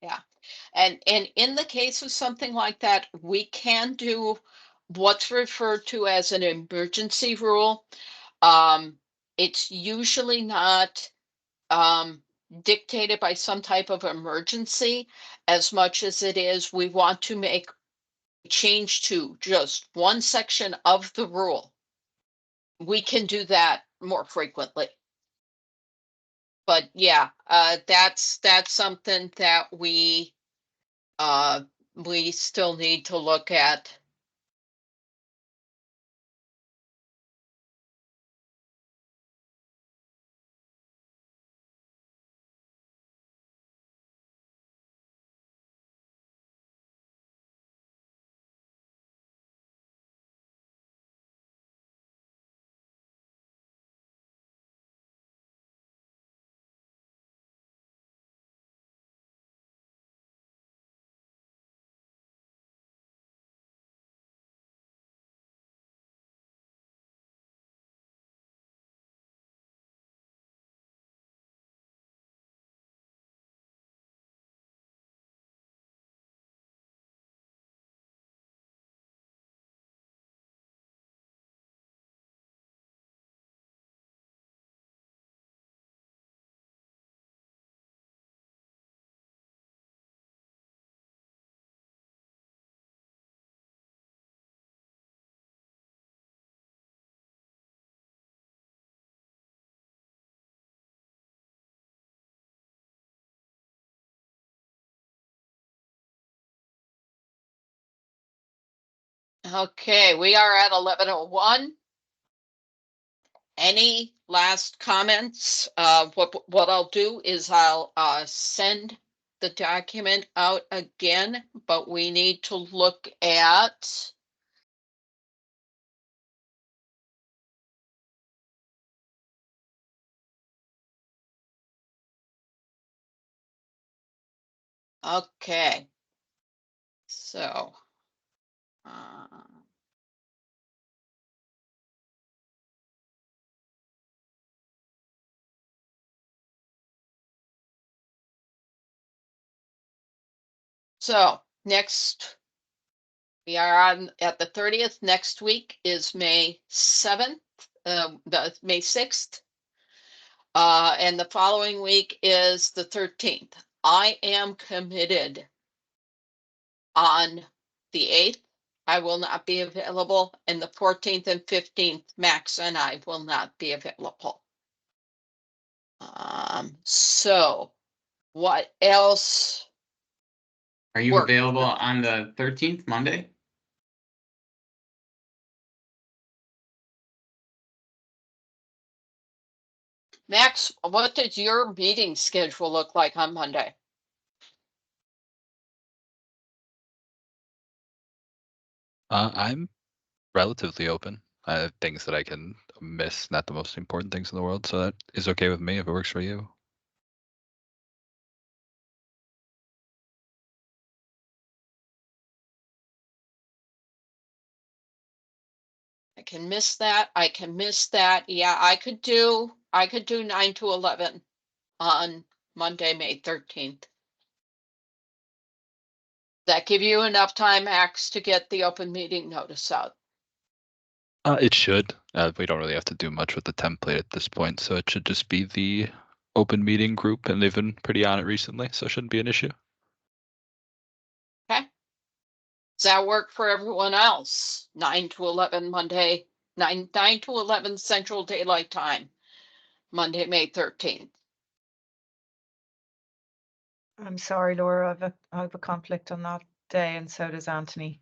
Yeah, and in the case of something like that, we can do what's referred to as an emergency rule. It's usually not dictated by some type of emergency as much as it is we want to make a change to just one section of the rule. We can do that more frequently. But yeah, that's something that we still need to look at Okay, we are at 11:01. Any last comments? What I'll do is I'll send the document out again, but we need to look at okay. So next, we are on at the 30th. Next week is May 7th, the May 6th. And the following week is the 13th. I am committed on the 8th. I will not be available, and the 14th and 15th, Max and I will not be available. So what else? Are you Work. available on the 13th, Monday? Max, what does your meeting schedule look like on Monday? I'm relatively open. I have things that I can miss, not the most important things in the world, so that is okay with me if it works for you. I can miss that. I can miss that. Yeah, I could do 9 to 11 on Monday, May 13th. That give you enough time, Max, to get the open meeting notice out? It should. We don't really have to do much with the template at this point, so it should just be the open meeting group, and they've been pretty on it recently, so it shouldn't be an issue. Okay. Does that work for everyone else? 9 to 11 Monday, 9 to 11 Central Daylight Time, Monday, May 13th. I'm sorry, Laura, I have a conflict on that day, and so does Anthony.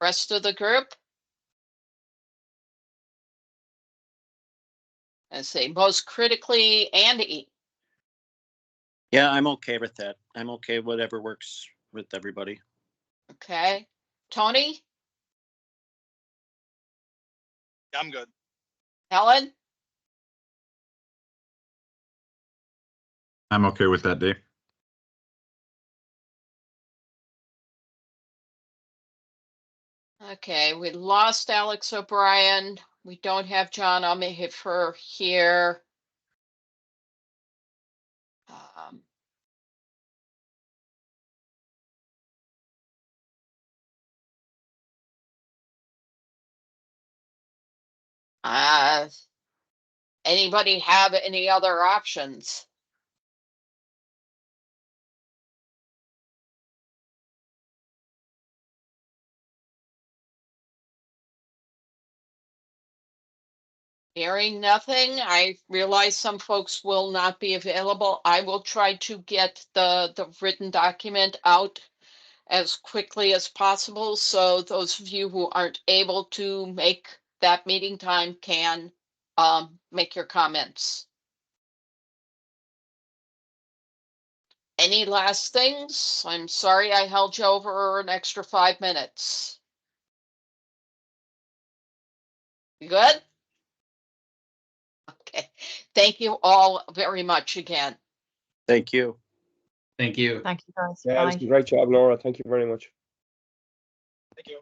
Rest of the group? I say most critically, Andy. Yeah, I'm okay with that. I'm okay, whatever works with everybody. Okay. Tony? Yeah, I'm good. Helen? I'm okay with that, Dave. Okay, we lost Alex O'Brien. We don't have John Omehifer here. Anybody have any other options? Hearing nothing, I realize some folks will not be available. I will try to get the written document out as quickly as possible, so those of you who aren't able to make that meeting time can make your comments. Any last things? I'm sorry I held you over an extra 5 minutes. You good? Okay. Thank you all very much again. Thank you. Thank you. Thank you, guys. Yeah, it was Bye. a great job, Laura. Thank you very much. Thank you.